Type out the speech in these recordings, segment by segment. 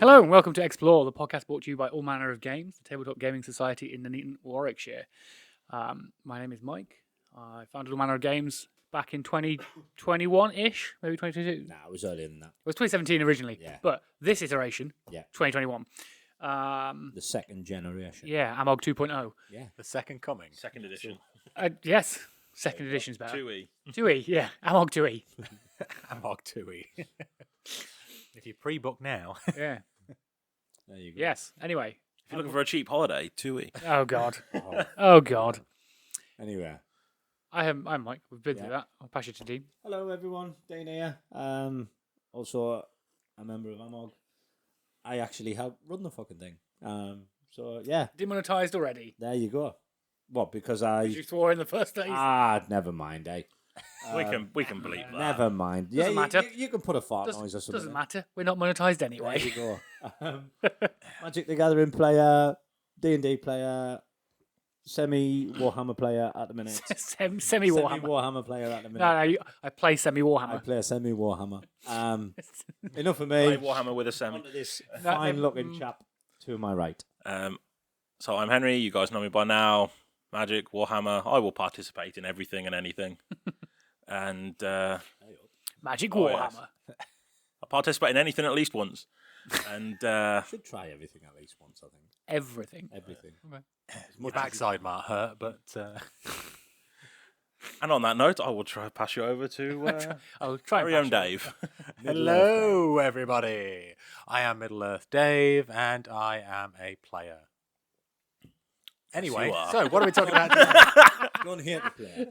Hello and welcome to EXP-lore, the podcast brought to you by All Manner of Games, the tabletop gaming society in Nuneaton, Warwickshire. My name is Mike. I founded All Manner of Games back in 2021-ish, maybe 2022. No, it was earlier than that. It was 2017 originally, Yeah. but this iteration, Yeah. 2021. The second generation. Yeah, Amog 2.0. Yeah. The second coming. Second edition. Yes, second edition's better. 2E. 2E, yeah, Amog 2E. Amog 2E. If you pre-book now. Yeah, There you go. yes. Anyway. If you're looking for a cheap holiday, 2E. Oh, God. Oh. Oh, God. Anyway. I'm Mike. We've been through Yeah. that. I'll pass you to Dean. Hello, everyone. Dane here. Also a member of Amog. I actually helped run the fucking thing. So, yeah. Demonetized already. There you go. What, because You swore in the first days. never mind, eh? we can believe that. Never mind. Doesn't matter. You can put a fart noise or something. Doesn't matter. We're not monetized There anyway. you go. Magic the Gathering player, D&D player, semi-Warhammer player at the minute. Semi-Warhammer. Semi-Warhammer player at the minute. No, I play I semi-Warhammer. play a semi-Warhammer. Enough of Play me. Warhammer with a semi. On to this No, fine-looking chap to my right. So I'm Henry. You guys know me by now. Magic, Warhammer. I will participate in everything and anything. And Magic Oh, Warhammer. yes. I participate in anything at least once. And Should try everything at least once, I think. Everything. Everything. Your backside might hurt, but and on that note, I will try to pass you over to I'll try and very own patch it. Dave. hello, everybody. I am Middle Earth Dave, and I am a player. Anyway, you are. so what are we talking about today? Go on here to play.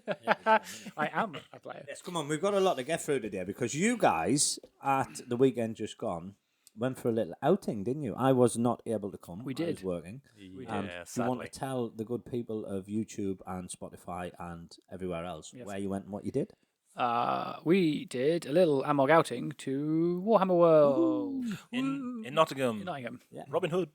I am a player. Yes, come on. We've got a lot to get through today because you guys at the weekend just gone went for a little outing, didn't you? I was not able to come. We I did. was working. We did. Yeah, You want sadly. to tell the good people of YouTube and Spotify and everywhere else Yes. where you went and what you did? We did a little Amog outing to Warhammer World In Nottingham. in Nottingham. Robin Hood.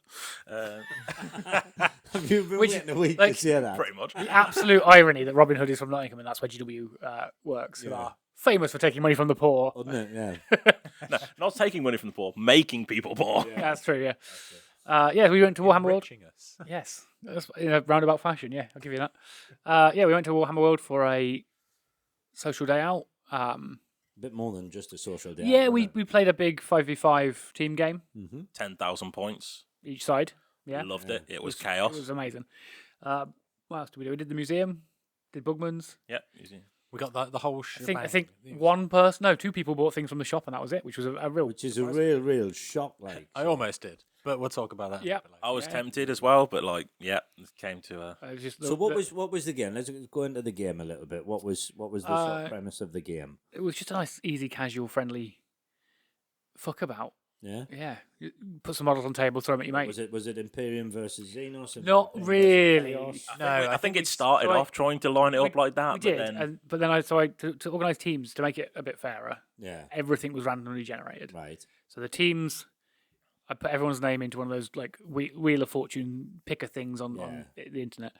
Have you been Which, waiting a week like, to see that? Pretty much. The absolute irony that Robin Hood is from Nottingham and that's where GW works, who Yeah. are famous for taking money from the poor. Wasn't it? Yeah. No, not taking money from the poor, making people poor. That's true, yeah. Yeah, we went to Warhammer World. Enriching us. Yes, that's in a roundabout fashion. Yeah, I'll give you that. Yeah, we went to Warhammer World for a social day out. A bit more than just a social day. Yeah, we played a big 5v5 team game 10,000 points. each side. Yeah, Loved it. It was It chaos. was amazing. What else did we do? We did the museum, did Bugman's. Yeah, easy. We got the whole I think one person, no, two people bought things from the shop and that was it, which was a real. Which is a surprise. real shock. Like I almost did, but we'll talk about that. Yeah. a bit later. I was Yeah. tempted as well, but like, yeah, it came to It was just So what was the game? Let's go into the game a little bit. What was the sort of premise of the game? It was just a nice, easy, casual, friendly fuck about. Yeah. Yeah, you put some models on tables, throw them at your mate. Was it Imperium versus Xenos? Not Imperium versus really. Chaos? No, I think it started so I- off trying to line it up like that, We but did, then but then I to organise teams to make it a bit fairer. Yeah. Everything was randomly generated. Right. So the teams, I put everyone's name into one of those like Wheel of Fortune picker things on the internet,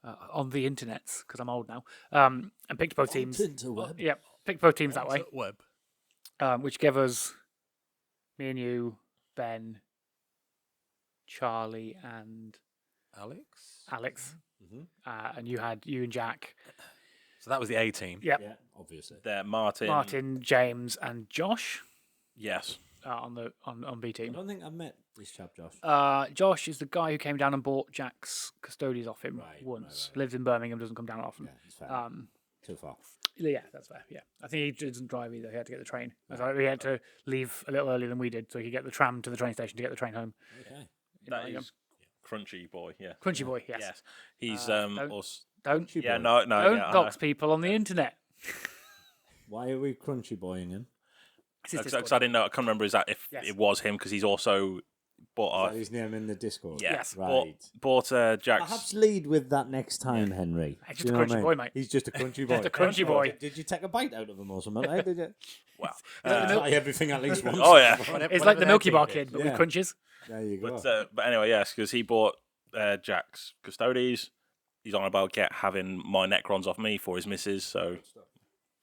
on the internets because I'm old now. And picked both teams. Interweb. Yeah, picked both teams that way, Web. which gave us me and you, Ben, Charlie, and Alex. And you and Jack. So that was the A team. Yep. Yeah, obviously. there Martin. Martin, James, and Josh Yes. on B I team. don't think I've met this chap, Josh. Josh is the guy who came down and bought Jack's custodies off him Right, once. right. Lives in Birmingham, doesn't come down often. Yeah, it's fair. Too far. Yeah, that's fair. Yeah, I think he doesn't drive either. He had to get the train. So he had to leave a little earlier than we did, so he could get the tram to the train station to get the train home. Okay. in That Nottingham. is Crunchy Boy, yeah. Crunchy Boy. Yes. Yes. He's don't- us. Don't Yeah, Boy. no, don't yeah, I dox know. people on the internet. Why are we crunchy boying him? It's his Because Discord. I didn't know. I can't remember if Yes. it was him because he's also bought Is that his name in the Discord? Yes. Right. bought Jack's. Perhaps lead with that next time, Henry. He's Do just you a know what crunchy I mean? boy, mate. He's just a crunchy boy. Just a crunchy boy. Did you take a bite out of him or something? Eh? Did you? Wow. Try everything at least once. Oh yeah. It's like the Milky Bar kid, but Yeah. with crunches. There you go. But anyway, yes, because he bought Jack's custodies. He's on about having my Necrons off me for his missus. So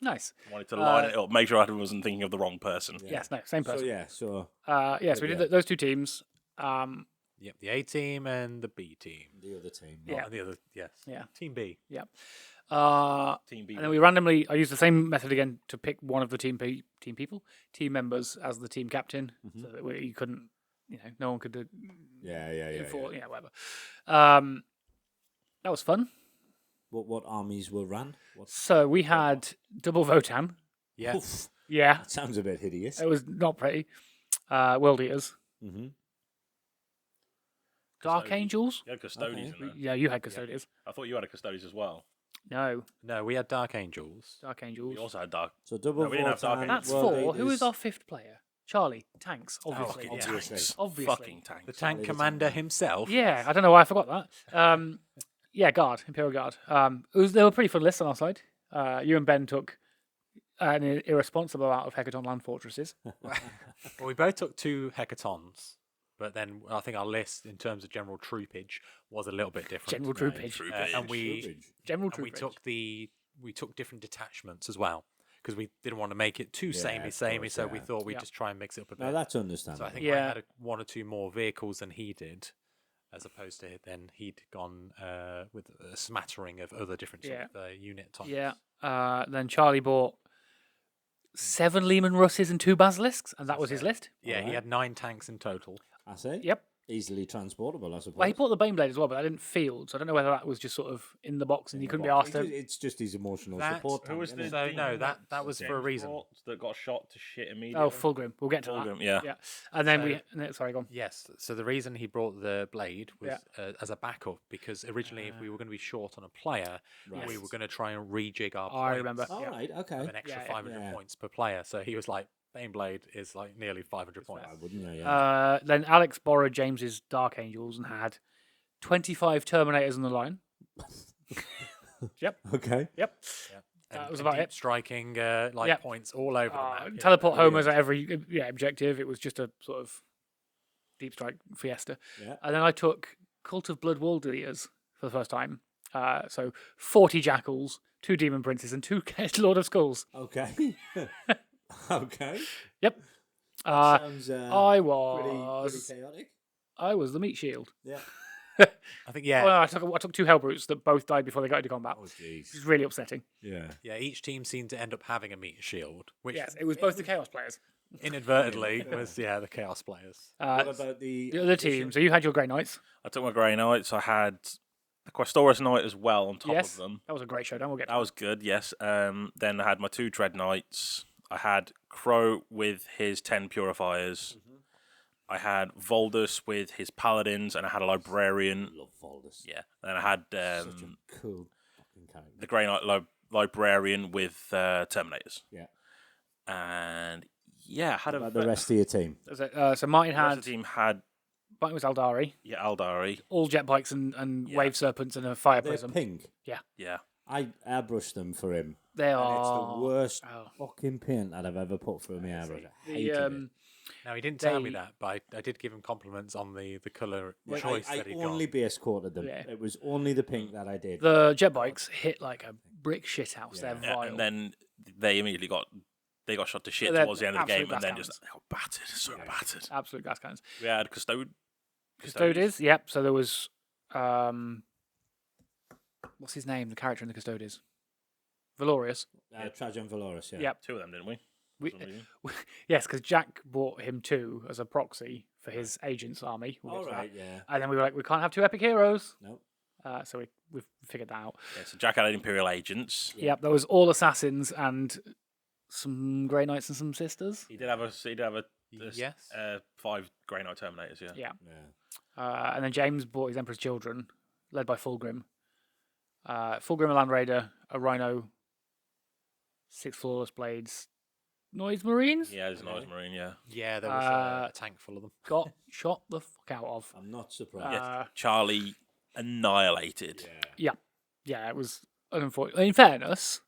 Nice. I wanted to line it up, make sure I wasn't thinking of the wrong person. Yeah. Yes, no, same person. So So we did those two teams. Yep, the A team and the B team. the other team. Yeah. And the other, yes. Yeah. Team B. Team Team B. And then we randomly, I used the same method again to pick one of the team members as the team captain, so that you couldn't, no one could do. Yeah. Whatever. That was fun. What armies were ran? So we had double Votan. Yeah. Oof, Yeah, that sounds a bit hideous. it was not pretty. World Eaters, Mm-hmm. Dark Custodians. Angels. You had custodians in there. Yeah, you had Custodians. I thought you had a custodians as well. No, No, we had Dark Angels. Dark Angels. We also had dark. So double No, we didn't have Dark Vortan, That's World 4. Who Eaters. is our 5th player? Charlie. Tanks, obviously. Fucking Obviously. tanks. Obviously. Fucking tanks. The tank Charlie the commander Tank. himself. Yeah, I don't know why I forgot that. Guard, Imperial Guard. They were pretty fun lists on our side. You and Ben took an irresponsible amount of Hecaton land fortresses. Well, we both took 2 hecatons, but then I think our list in terms of general troopage was a little bit different. General troopage. And we General and we troopage. took different detachments as well because we didn't want to make it too Yeah, samey, of samey. course, So we yeah. thought we'd Yeah. just try and mix it up a bit. No, that's So understandable. I think Yeah. I had 1 or 2 more vehicles than he did, as opposed to then he'd gone with a smattering of other different sort of, unit types. Yeah. Then Charlie bought 7 Lehman Russes and 2 Basilisks, and that was his list. Yeah, he Alright. had 9 tanks in total. I say. Yep. Easily transportable, I suppose. Well, he bought the Baneblade as well, but I didn't field, so I don't know whether that was just sort of in the box and he couldn't be asked to. It's just his emotional That- support. Who was tank, the innit? So, demon no, that was for a reason. brought that got shot to shit immediately? Oh, Fulgrim. We'll get to Fulgrim, that. yeah. Yeah. And then So- sorry, go on. Yes. So the reason he brought the blade was as a backup because originally, if we were going to be short on a player, Right. we were going to try and rejig our. I points remember. All Yeah. right, okay. of an extra Yeah, 500 yeah. points per player. So he was like, Baneblade is like nearly 500 points. I wouldn't know. Yeah. Then Alex borrowed James's Dark Angels and had 25 Terminators on the line. Yep. Okay. Yep. Yeah. That was and about deep it. striking Yep. points all over the map. Yeah. Teleport homers at every objective. It was just a sort of deep strike fiesta. Yeah. And then I took Cult of Blood Warriors for the first time. So 40 Jackals, 2 Demon Princes, and 2 Lord of Skulls. Okay. Okay. Yep. Sounds I pretty was chaotic. I was the Meat Shield. Yeah. I think, yeah. Well, I took 2 Hellbrutes that both died before they got into combat. Oh, Which jeez. is really upsetting. Yeah. Yeah, each team seemed to end up having a meat shield, which Yes, it was both the Chaos players. inadvertently was, the Chaos players. What about the other team? So you had your Grey Knights. I took my Grey Knights. I had the Questoris Knight as well on top Yes, of them. that was a great showdown. We'll get to That was good, yes. Then I had my 2 Dread Knights. I had Crow with his 10 Purifiers. I had Voldus with his Paladins, and I had a Librarian. Love Voldus. Yeah. Then I had Such a cool fucking character. the Grey Knight Librarian with Terminators. Yeah. And yeah, I had What a about the rest of your team? so Martin the rest had of the team had Martin was Aldari, Aldari. all jet bikes and Yeah. wave serpents and a fire They're prism. pink. Yeah. I airbrushed them for him. They And are it's the worst oh. fucking paint that I've ever put through my airbrush. I The, hated it. Now, he didn't tell me They- that, but I did give him compliments on the colour Yeah, choice I that he only got. base coated them. Yeah. It was only the pink that I did. The jet bikes hit like a brick shit house. Yeah. They're Yeah, vile. and then they immediately got shot to shit They're towards the end of the game, absolute and then gas just they got battered, so battered. Absolute gas cannons. We had Custodes, yep. So there was what's his name? The character in the Custodes, Valorius. Trajan Valoris, yeah. Yep. 2 of them, didn't we? We, For some reason. yes, because Jack bought him 2 as a proxy for his agent's army. We'll get All to that. right, yeah. And then we were like, we can't have 2 epic heroes. No. So we've figured that out. Yeah, so Jack had Imperial agents. Yep, there was all assassins and some Grey Knights and some sisters. He did have a Yes. 5 Grey Knight Terminators. Yeah. Yeah. Yeah. And then James bought his Emperor's Children, led by Fulgrim. Fulgrim, a Land Raider, a Rhino, 6 Flawless Blades, Noise Marines. Yeah, there's a Noise Marine. Yeah. Yeah, there was a tank full of them. Got shot the fuck out of. I'm not surprised. Yeah. Charlie annihilated. Yeah, it was unfortunate. In fairness,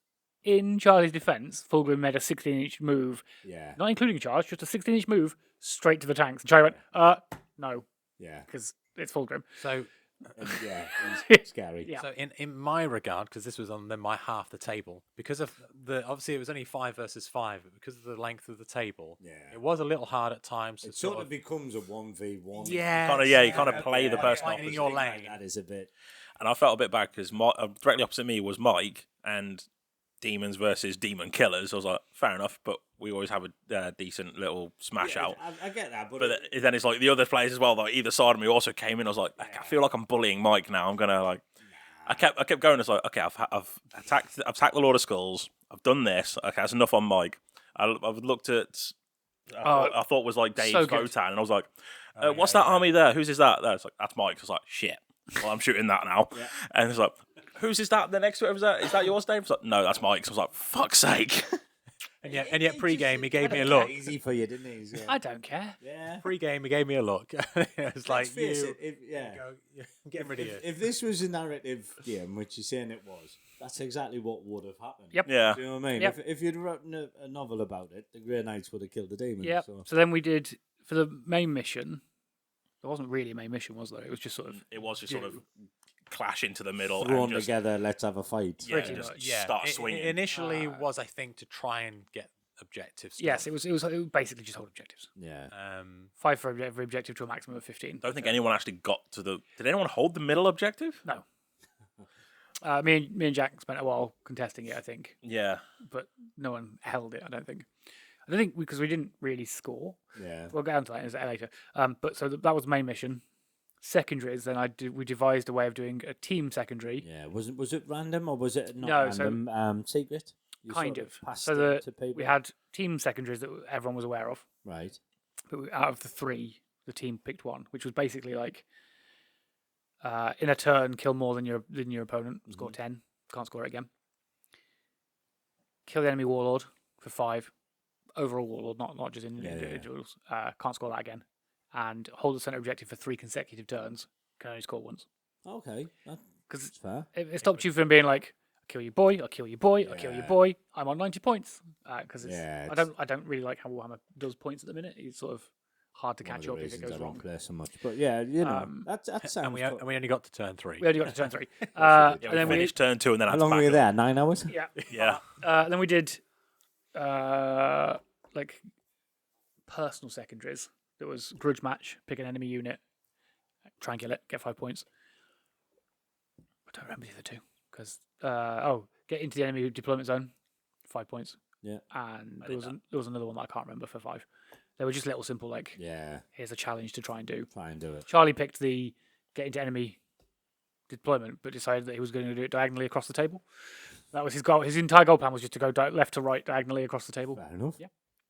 in Charlie's defense, Fulgrim made a 16-inch move, Yeah. not including charge, just a 16-inch move straight to the tanks. And Charlie went, no, Yeah. because it's Fulgrim. So And he's scary. Yeah. So in my regard, because this was on my half the table, because of obviously it was only 5 versus 5, but because of the length of the table, it was a little hard at times. It sort of becomes a 1v1. Yeah, You kind of play the person in your lane. That is a bit. And I felt a bit bad because directly opposite me was Mike, and demons versus demon killers. I was like, fair enough, but we always have a decent little smash out. I get that, but then it's like the other players as well. Like either side of me also came in. I was like, I feel like I'm bullying Mike now. I'm gonna like. I kept going. It's like, okay, I've attacked the Lord of Skulls. I've done this. Okay, that's enough on Mike. I've looked at. I thought was like Dave's so good. Votan, and I was like, what's that army there? Whose is that? There, it's like that's Mike's. I was like, shit. Well, I'm shooting that now. And it's like, whose is that? The next to it was that. Is that yours, Dave? It's like, no, that's Mike's. I was like, fuck's sake. And yet pre-game he gave me a look. Easy for you, didn't he? So. I don't care. Yeah. Pre-game he gave me a look. It's like face you. it, Get rid of you. If this was a narrative game, which you're saying it was, that's exactly what would have happened. Yep. Yeah. Do you know what I mean? Yep. If you'd written a novel about it, the Grey Knights would have killed the demon. Yeah. So then we did for the main mission. There wasn't really a main mission, was there? It was just sort of. It was just sort of clash into the middle thrown and just, together. Let's have a fight. yeah, Pretty just much. start swinging. It initially was, I think, to try and get objectives. Yes, it was basically just hold objectives. Yeah. 5 for every objective to a maximum of 15. I don't think anyone actually got to the. Did anyone hold the middle objective? No. Me and Jack spent a while contesting it, I think, Yeah. but no one held it. I don't think because we didn't really score. Yeah. We'll get onto that later. But so that was the main mission. Secondaries, then we devised a way of doing a team secondary. Yeah. Was it random or was it not No, so- random? Secret. You Kind sort of. passed So it to people? we had team secondaries that everyone was aware of. Right. But out of the 3, the team picked one, which was basically like in a turn, kill more than your opponent, score 10, can't score it again. Kill the enemy warlord for 5, overall warlord, not just individuals. Can't score that again, and hold the center objective for 3 consecutive turns. Can only score once. Okay. Because That's fair. it stopped you from being like, I'll kill you, boy. I'll kill you, boy. I'll kill you, boy. I'm on 90 points because I don't really like how Warhammer does points at the minute. It's sort of hard to One of catch the up if it reasons goes I don't wrong. play so much, but yeah, you know, that sounds. And we only got to turn 3. We only got to turn 3. Yeah, and we then finished turn 2 and then I How had to long were back you up. there? 9 hours. Yeah. Yeah. Then we did like personal secondaries. There was grudge match, pick an enemy unit, try and kill it, get 5 points. I don't remember the other 2 because get into the enemy deployment zone, 5 points. Yeah. And there was another one that I can't remember for 5. They were just little simple like Yeah. here's a challenge to try and do. Try and do it. Charlie picked the get into enemy deployment, but decided that he was going to do it diagonally across the table. That was his goal. His entire goal plan was just to go left to right diagonally across the table. Fair enough. Yeah.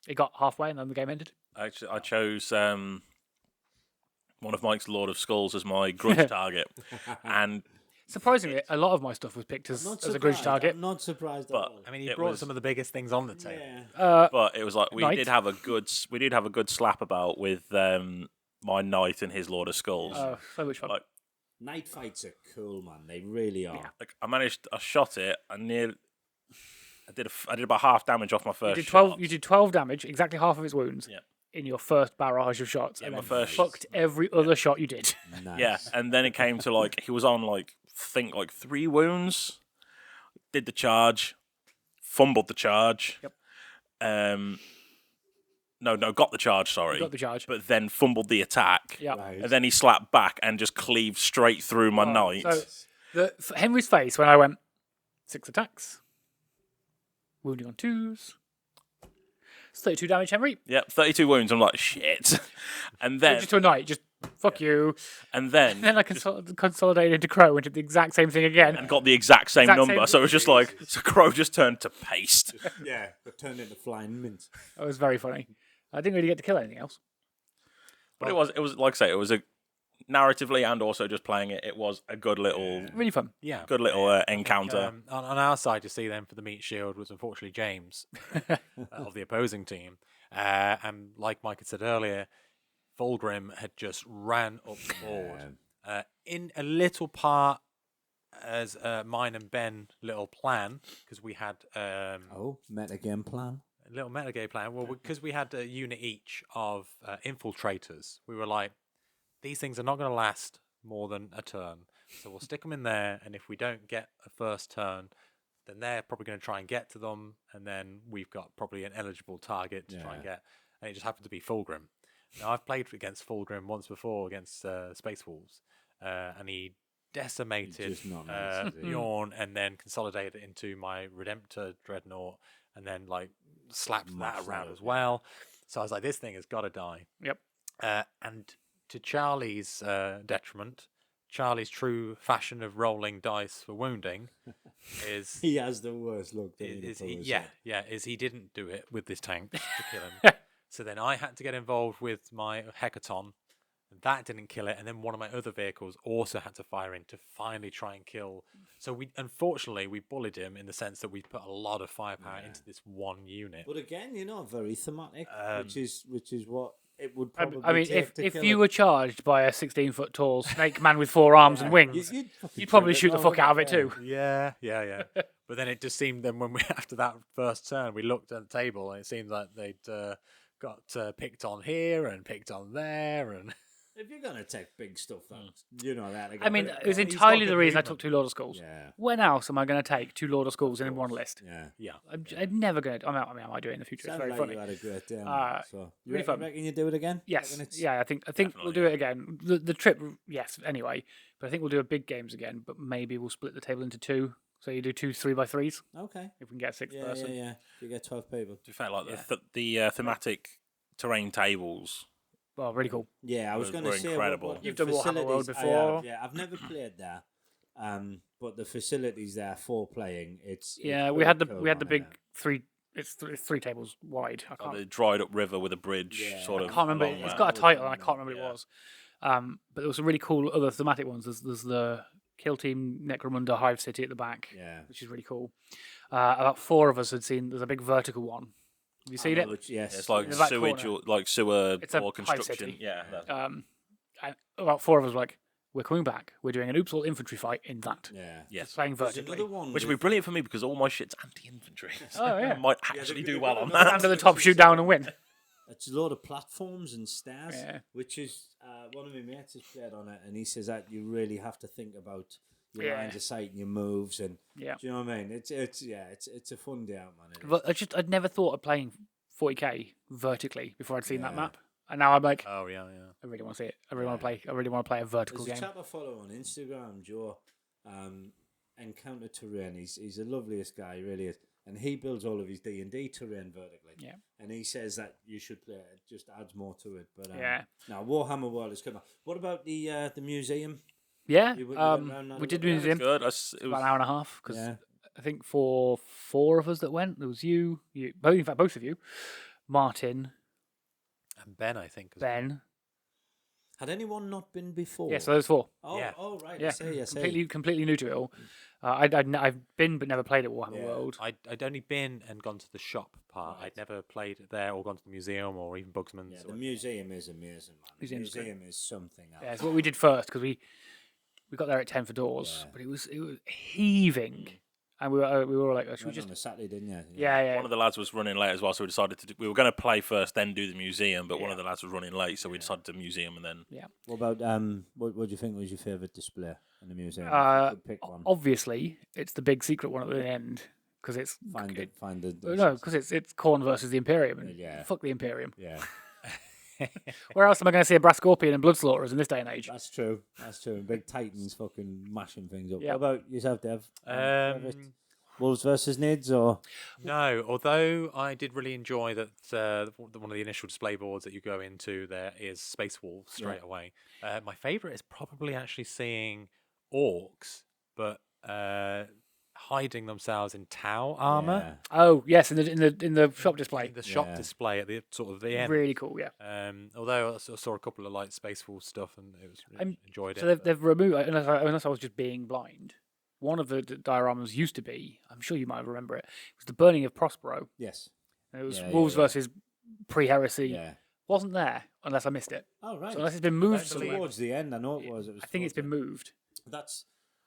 It got halfway and then the game ended. Actually, I chose one of Mike's Lord of Skulls as my grudge target, and Surprisingly, a lot of my stuff was picked as a grudge target. I'm not surprised. But- at all. I mean, he It brought was- some of the biggest things on the table. Yeah. but it was like we Knight. did have a good slap about with my knight and his Lord of Skulls. So much fun. Like, Night fights are cool, man. They really are. like I shot it. I did about half damage off my You first did shot. 12 damage, exactly half of its wounds, Yeah. in your first barrage of shots. Yeah, and my then first- fucked every other shot you did. Nice. Yeah, and then it came to like he was on like 3 wounds. Did the charge, fumbled the charge. Yep. No, got the charge. Sorry, Got the charge. but then fumbled the attack. Yeah. Right. And then he slapped back and just cleaved straight through my knight. So Henry's face when I went 6 attacks, wounding on 2s. It's 32 damage, Henry. Yep, 32 wounds. I'm like shit. And then Just to a knight, just fuck you. and then And then I consolidated into Crow and did the exact same thing again. and got the exact same Exact number. same- So it was just like so Crow just turned to paste. Yeah. It turned into flying mint. That was very funny. I didn't really get to kill anything else. But it was like I say, it was a narratively and also just playing it. It was a good little Really fun. Yeah. encounter. On our side, you see then for the meat shield was unfortunately James of the opposing team. And like Mike had said earlier, Volgrim had just ran up the board. In a little part as mine and Ben little plan, because we had Metagame plan. a little metagame plan. Well, because we had a unit each of infiltrators, we were like, these things are not going to last more than a turn. So we'll stick them in there, and if we don't get a first turn, then they're probably going to try and get to them, and then we've got probably an eligible target to try and get. And it just happened to be Fulgrim. Now, I've played against Fulgrim once before against Space Wolves, and he decimated Bjorn and then consolidated it into my Redemptor Dreadnought, and then like slapped that around as well. So I was like, this thing has got to die. Yep. And to Charlie's detriment, Charlie's true fashion of rolling dice for wounding is he has the worst luck. is he didn't do it with this tank to kill him. So then I had to get involved with my Hecaton, and that didn't kill it. And then one of my other vehicles also had to fire in to finally try and kill. So unfortunately we bullied him in the sense that we put a lot of firepower into this one unit. But again, you're not very thematic, which is what it would probably I mean, take if to you kill were charged by a 16-foot tall snake man with 4 arms and wings, you'd probably shoot the fuck out of it too. Yeah. But then it just seemed then when we after that first turn, we looked at the table and it seemed like they'd got picked on here and picked on there, and If you're gonna take big stuff, you know that. I mean, it was entirely the reason I took 2 Lord of Skulls. Yeah. When else am I going to take 2 Lord of Skulls in one list? Yeah. I'm never going to. I mean, I might do it in the future. Sounds it's very like funny. you had a great day. So really fun. Reckon you do it again? Yes. Reckon Yeah, I think we'll do it again. The trip, yes. Anyway, but I think we'll do a big games again. But maybe we'll split the table into 2. So you do 2 3x3s. Okay. If we can get a 6th person. Yeah. You get 12 people. To be fair, like the thematic terrain tables. Well, really cool. Yeah, I was going to say incredible. What You've the done Warhammer World facilities- before. I've never played there, but the facilities there for playing, it's Yeah, it's we had pretty the cool we had the down big there. 3. It's 3 tables wide. I Like can't. the dried up river with a bridge, sort of. I can't remember. along It's there. got a title, and I can't remember what Yeah. it was. But there was some really cool other thematic ones. There's the Kill Team Necromunda Hive City at the back, which is really cool. About 4 of us had seen. There's a big vertical one. Have you seen it? Yes. It's like In the back sewage, corner. or, like sewer It's a or hive construction. city. Yeah. And about 4 of us were like, we're coming back. We're doing an Oops All infantry fight in that. Yeah. Yes. Just playing There's vertically. another one Which would be brilliant for me because all my shit's anti-infantry. So Oh, yeah. I might actually do well on they've got that. Stand at the top, shoot down, and win. It's a load of platforms and stairs, Yeah. which is one of my mates has played on it, and he says that you really have to think about your Yeah. lines of sight and your moves, and Yeah. do you know what I mean? It's a fun day out, man. It is. But I'd never thought of playing 40k vertically before I'd seen that map, and now I'm like, Oh yeah. I really want to see it. I really want to play. I really want to play a vertical There's a game. chap I follow on Instagram, Joe, Encounter Terrain. He's the loveliest guy, he really is. And he builds all of his D&D terrain vertically. Yeah. And he says that you should play it. It just adds more to it. But Yeah. now Warhammer World is coming. What about the museum? Yeah, You went round that we a did little bit? museum. Good. About an hour and a half because I think for 4 of us that went, there was you, in fact both of you, Martin, And Ben, I think. as well. Ben. Had anyone not been before? Yeah, so those 4. Oh, Yeah. oh right. Yeah, I see. completely new to it all. I've been but never played at Warhammer World. I'd only been and gone to the shop part. I'd never played there or gone to the museum or even Bugsman's. Yeah, the museum is amazing, man. The Museum's great. museum is something else. Yeah, it's what we did first because we got there at 10 for doors, but it was heaving, and we were like, should we Went just? on a Saturday, didn't you? Yeah. One of the lads was running late as well, so we decided to. We were going to play first, then do the museum. But one of the lads was running late, so we decided to museum and then. Yeah. What about what do you think was your favourite display in the museum? If you could pick one. Obviously, it's the big secret one at the end because it's Find the no, because it's Khorne versus the Imperium, and Yeah. fuck the Imperium. Yeah, Where else am I going to see a Brass Scorpion and Blood Slaughterers in this day and age? that's true. Big Titans fucking mashing things up. Yeah. What about yourself, Dev? Favourite? Um, Wolves versus Nids, or No, although I did really enjoy that one of the initial display boards that you go into there is Space Wolves straight away. My favourite is probably actually seeing orcs, but hiding themselves in Tau armor. Oh yes, in the shop display. The shop Yeah. display at the sort of the end. Really cool, yeah. Although I saw a couple of like Space Wolf stuff and it was enjoyed So it. they've removed, unless I was just being blind. One of the dioramas used to be, I'm sure you might remember it. It was the burning of Prospero. yes? And it was Yeah, Wolves yeah. versus pre-heresy. Yeah. Wasn't there unless I missed it. Oh right. So unless it's been moved That's somewhere. towards the end. I know it was. It was. I think it's been moved.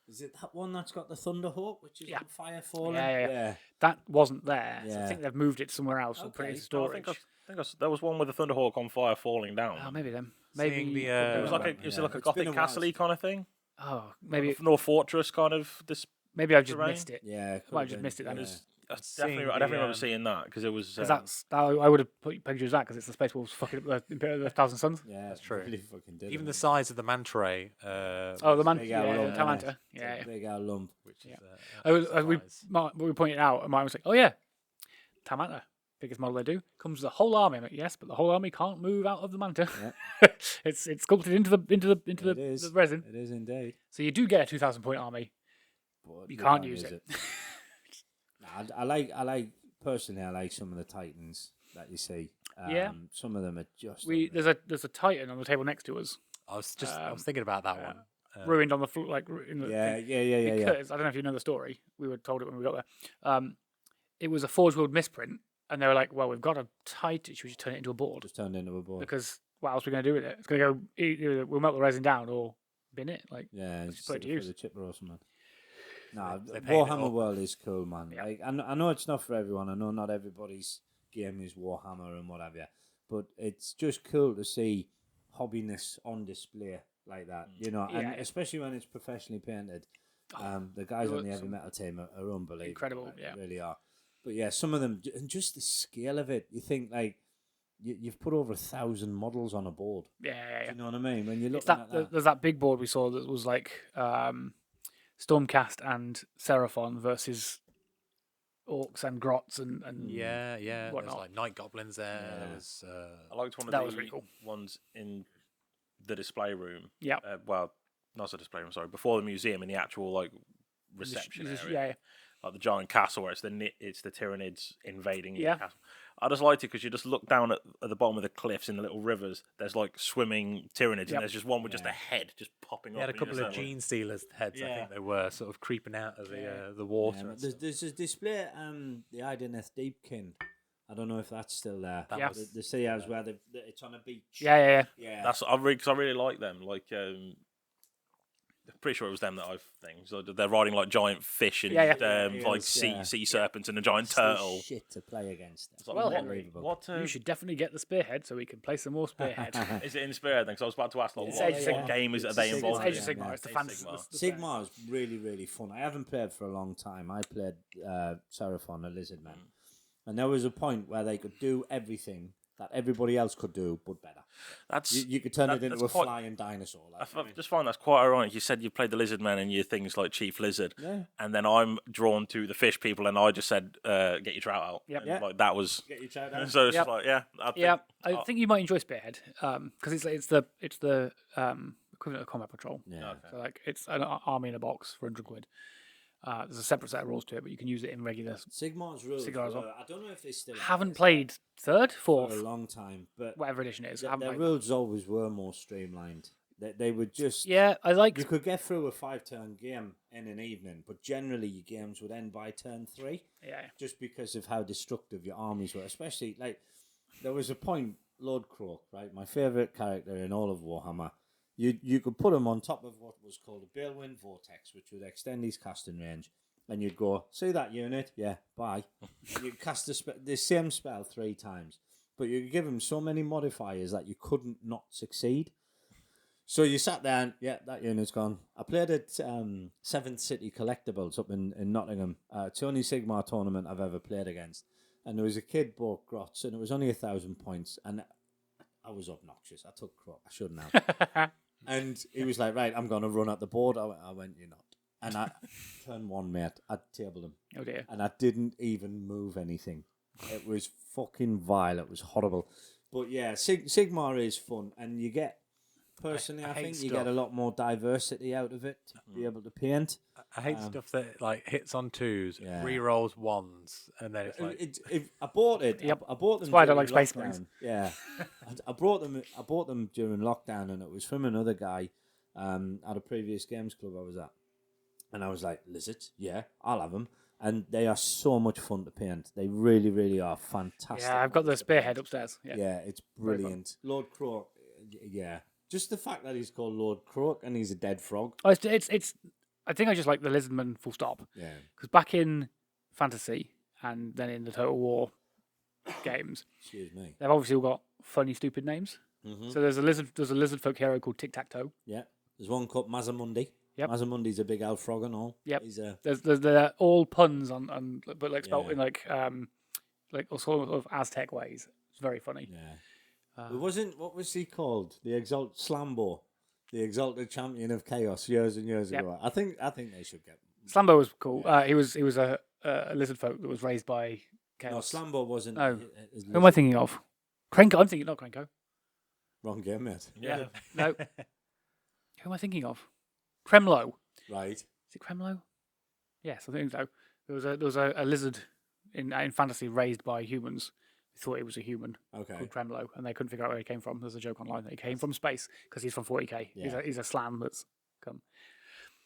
Is it that one that's got the Thunderhawk, which is Yeah. on fire falling? Yeah. That wasn't there. So I Yeah. think they've moved it somewhere else or put it Okay. into No, I storage. think there was one with the Thunderhawk on fire falling down. Oh, maybe them. Maybe seeing the, It was like a, Yeah. is it like a It's been gothic a while castle-y kind of thing? Oh, maybe North Fortress kind of this. maybe I've just terrain? missed it. Yeah, it could Well, I have just been, missed it then. yeah. I Seeing definitely remember the, seeing that because it was. Because I would have put pictures of that because it's the Space Wolves fucking up the Imperium of the Thousand Suns. Yeah, That's true. Really fucking did even it, the man. size of the manta ray. Oh, the man, big yeah, old lump, Tamanta. innit? Yeah, It's a big old lump. which Yeah. is we pointed out, and Mike was like, "Oh yeah, Tamanta, biggest model they do, comes with a whole army." I'm like, "Yes, but the whole army can't move out of the manta. it's sculpted into It the is. resin, It is indeed. so you do get a 2,000 point army. But You can't use it. Nah, I like personally. I like some of the Titans that you see. Yeah. Some of them are just. There's a Titan on the table next to us, I was thinking about that one. ruined on the floor, like in the Yeah. Because I don't know if you know the story. We were told it when we got there. It was a Forge World misprint, and they were like, "Well, we've got a Titan. Should we just turn it into a board? Just turned into a board. Because what else are we going to do with it? It's going to go. Either we'll melt the resin down or bin it. Like, Yeah, just just put it to for use. the chipper or something. No, they paint it Warhammer up. World is cool, man. Yeah. Like, I know it's not for everyone. I know not everybody's game is Warhammer and what have you, but it's just cool to see hobbiness on display like that. You know, and Yeah. especially when it's professionally painted. The guys there on the were heavy metal team are unbelievable. Incredible, like, yeah. they really are. But yeah, some of them, and just the scale of it, you think like you've put over 1,000 models on a board. yeah. Do you know what I mean? When you look It's at that, there's that big board we saw that was like Stormcast and Seraphon versus orcs and grots and Yeah, there's whatnot. like night goblins there. Yeah. There was I liked one of That the was really cool. ones in the display room. Yeah. Well, not the display room. Sorry, before the museum in the actual like reception area. Yeah, Like the giant castle where it's the Tyranids invading your Yeah. castle. I just liked it because you just look down at the bottom of the cliffs in the little rivers. There's like swimming Tyranids, Yep. and there's just one with just Yeah. a head just popping they up. had a and you couple just of like- gene stealers heads. I Yeah. think they were sort of creeping out of the yeah, water. but and there's a display the Ideneth Deepkin. I don't know if that's still there. That Yeah. was- The sea house where it's on a beach. yeah. Yeah. That's because I really like them. Like, I'm pretty sure it was them that I've things. So they're riding like giant fish and Yeah. It like was, sea serpents and a giant It's the turtle. shit to play against. It's like, Well, what- Henry, what You should definitely get the spearhead so we can play some more spearhead. is it in Spirit then? Because I was about to ask, like, It's what, Age of what Sigmar. game is are It's they Sigmar, involved It's Age of in? Sigmar. yeah. It's the Age fantasy. Sigmar. Sigmar is really, really fun. I haven't played for a long time. I played Seraphon, a lizard man. And there was a point where they could do everything that everybody else could do, but better. That's You could turn that- it into that's a quite- flying dinosaur. Like, I just find that's quite ironic. You said you played the Lizard Man and your things like Chief Lizard, yeah. and then I'm drawn to the fish people, and I just said, "Get your trout out." Yep. And, Yeah. like that was. Get your trout out. So it's Yep. just like, yeah, I think you might enjoy spearhead because it's the equivalent of combat patrol. Yeah. So like it's an army in a box for 100 quid. There's a separate set of rules to it, but you can use it in regular. Sigmar's rules. Sigmar as well. I don't know if they still Haven't are played third, for a fourth, long time, but whatever edition it is. their Haven't played. rules always were more streamlined. They would just Yeah, I like. you could get through a 5-turn game in an evening, but generally your games would end by turn 3, Yeah, just because of how destructive your armies were. Especially like there was a point, Lord Croak, right, my favourite character in all of Warhammer. You could put him on top of what was called a Balewind Vortex, which would extend his casting range. And you'd go, see that unit? Yeah, bye. You'd cast the same spell 3 times. But you could give him so many modifiers that you couldn't not succeed. So you sat there and, yeah, that unit's gone. I played at 7th City Collectibles up in Nottingham. It's the only Sigmar tournament I've ever played against. And there was a kid bought Grots, and it was only 1,000 points. And I was obnoxious. I took Croak. I shouldn't have. And he was like, right, I'm going to run at the board. I went, you're not. And I turn 1, mate. I tabled him. oh dear. And I didn't even move anything. It was fucking vile. It was horrible. But yeah, Sigmar is fun. And you get, personally, I I hate think you stuff. get a lot more diversity out of it to be able to paint. I hate stuff that like hits on 2s, Yeah. re-rolls 1s, and then it's like I bought it. Yep. I bought them. That's why I don't during like Space Marines. lockdown. Yeah, I bought them. I bought them during lockdown, and it was from another guy at a previous games club I was at. And I was like, lizards, yeah, I'll have them. And they are so much fun to paint. They really, really are fantastic. Yeah, I've got the models to spearhead paint. upstairs. Yeah. Yeah, it's Very fun. brilliant. Lord Croak, yeah. Just the fact that he's called Lord Croak and he's a dead frog. Oh, it's. I think I just like the Lizardman full stop Yeah. because back in fantasy and then in the Total War games, Excuse me. they've obviously all got funny, stupid names. Mhm. So there's a lizard folk hero called Tic Tac Toe. Yeah. There's one called Mazamundi. Yep. Mazamundi's a big elf frog and all. Yep. He's a They're all puns on but like spelt Yeah. in like all sort of Aztec ways. It's very funny. yeah. It wasn't. What was he called? The Slambo, the exalted champion of chaos years and years Yep. ago. I think they should get. Slambo was cool. He was a lizard folk that was raised by No, chaos. Slambo wasn't. No. his Who am I thinking of? Cranko. I'm thinking not Cranko. Wrong game, mate. Yeah. No. Who am I thinking of? Kremlo. Right. Is it Kremlo? Yes, I think so. There was a lizard in fantasy raised by humans. They thought it was a human Okay. called Kremlo, and they couldn't figure out where he came from. There's a joke online that he came from space because he's from 40k. Yeah. He's a slam that's come.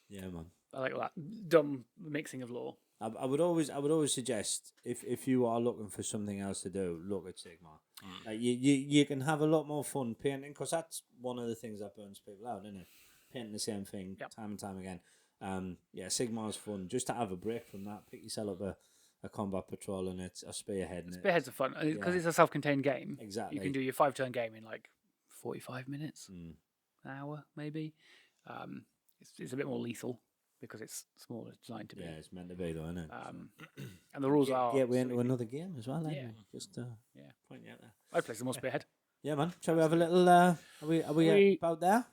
Yeah, man. I like all that dumb mixing of lore. I would always suggest if you are looking for something else to do, look at Sigmar. Like you can have a lot more fun painting because that's one of the things that burns people out, isn't it? Painting the same thing time and time again. Yeah, Sigmar's fun. Just to have a break from that, pick yourself up a combat patrol and it's a spearhead. And Spearheads are fun because Yeah. it's a self-contained game. Exactly. You can do your 5-turn game in like 45 minutes, Mm. an hour maybe. It's a bit more lethal because it's smaller designed to be. Yeah, it's meant to be though, isn't it? And the rules are. Gateway into sweet. another game as well. Yeah. Just Yeah. point you out there. I'd play some more Spearhead. Yeah, man. Shall we have a little? Are we about there?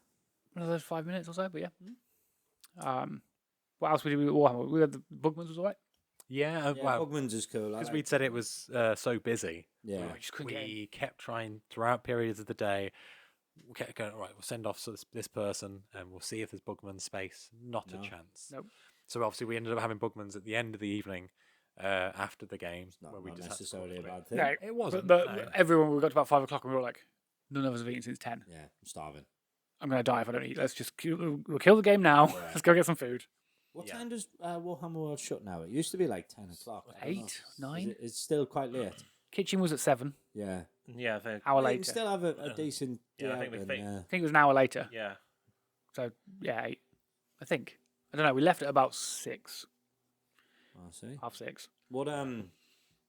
Another 5 minutes or so, but yeah. What else we did with Warhammer? We had the Bugmans was alright. Yeah, Yeah, well, Bugman's is cool. because we'd said it was so busy. Yeah. We just couldn't get in. We kept trying throughout periods of the day. We kept going, right, we'll send off this person and we'll see if there's Bugman space. Not No. a chance. Nope. So obviously we ended up having Bugmans at the end of the evening after the game. Not, where we not just had to necessarily a sort of bad thing. No, It wasn't. But no. everyone, we got to about 5 o'clock and we were like, none of us have eaten since 10. Yeah, I'm starving. I'm going to die if I don't eat. Let's just we'll kill the game now. Yeah. Let's go get some food. What Yeah. time does Warhammer World shut now? It used to be like 10 o'clock. I don't know. 8, 9. It's still quite late. Kitchen was at 7. Yeah. Yeah, I think. Hour You later. can still have a decent Yeah, day I think out we and, think- I think it was an hour later. Yeah. So yeah, 8. I think. I don't know. We left at about 6, I see. half 6. What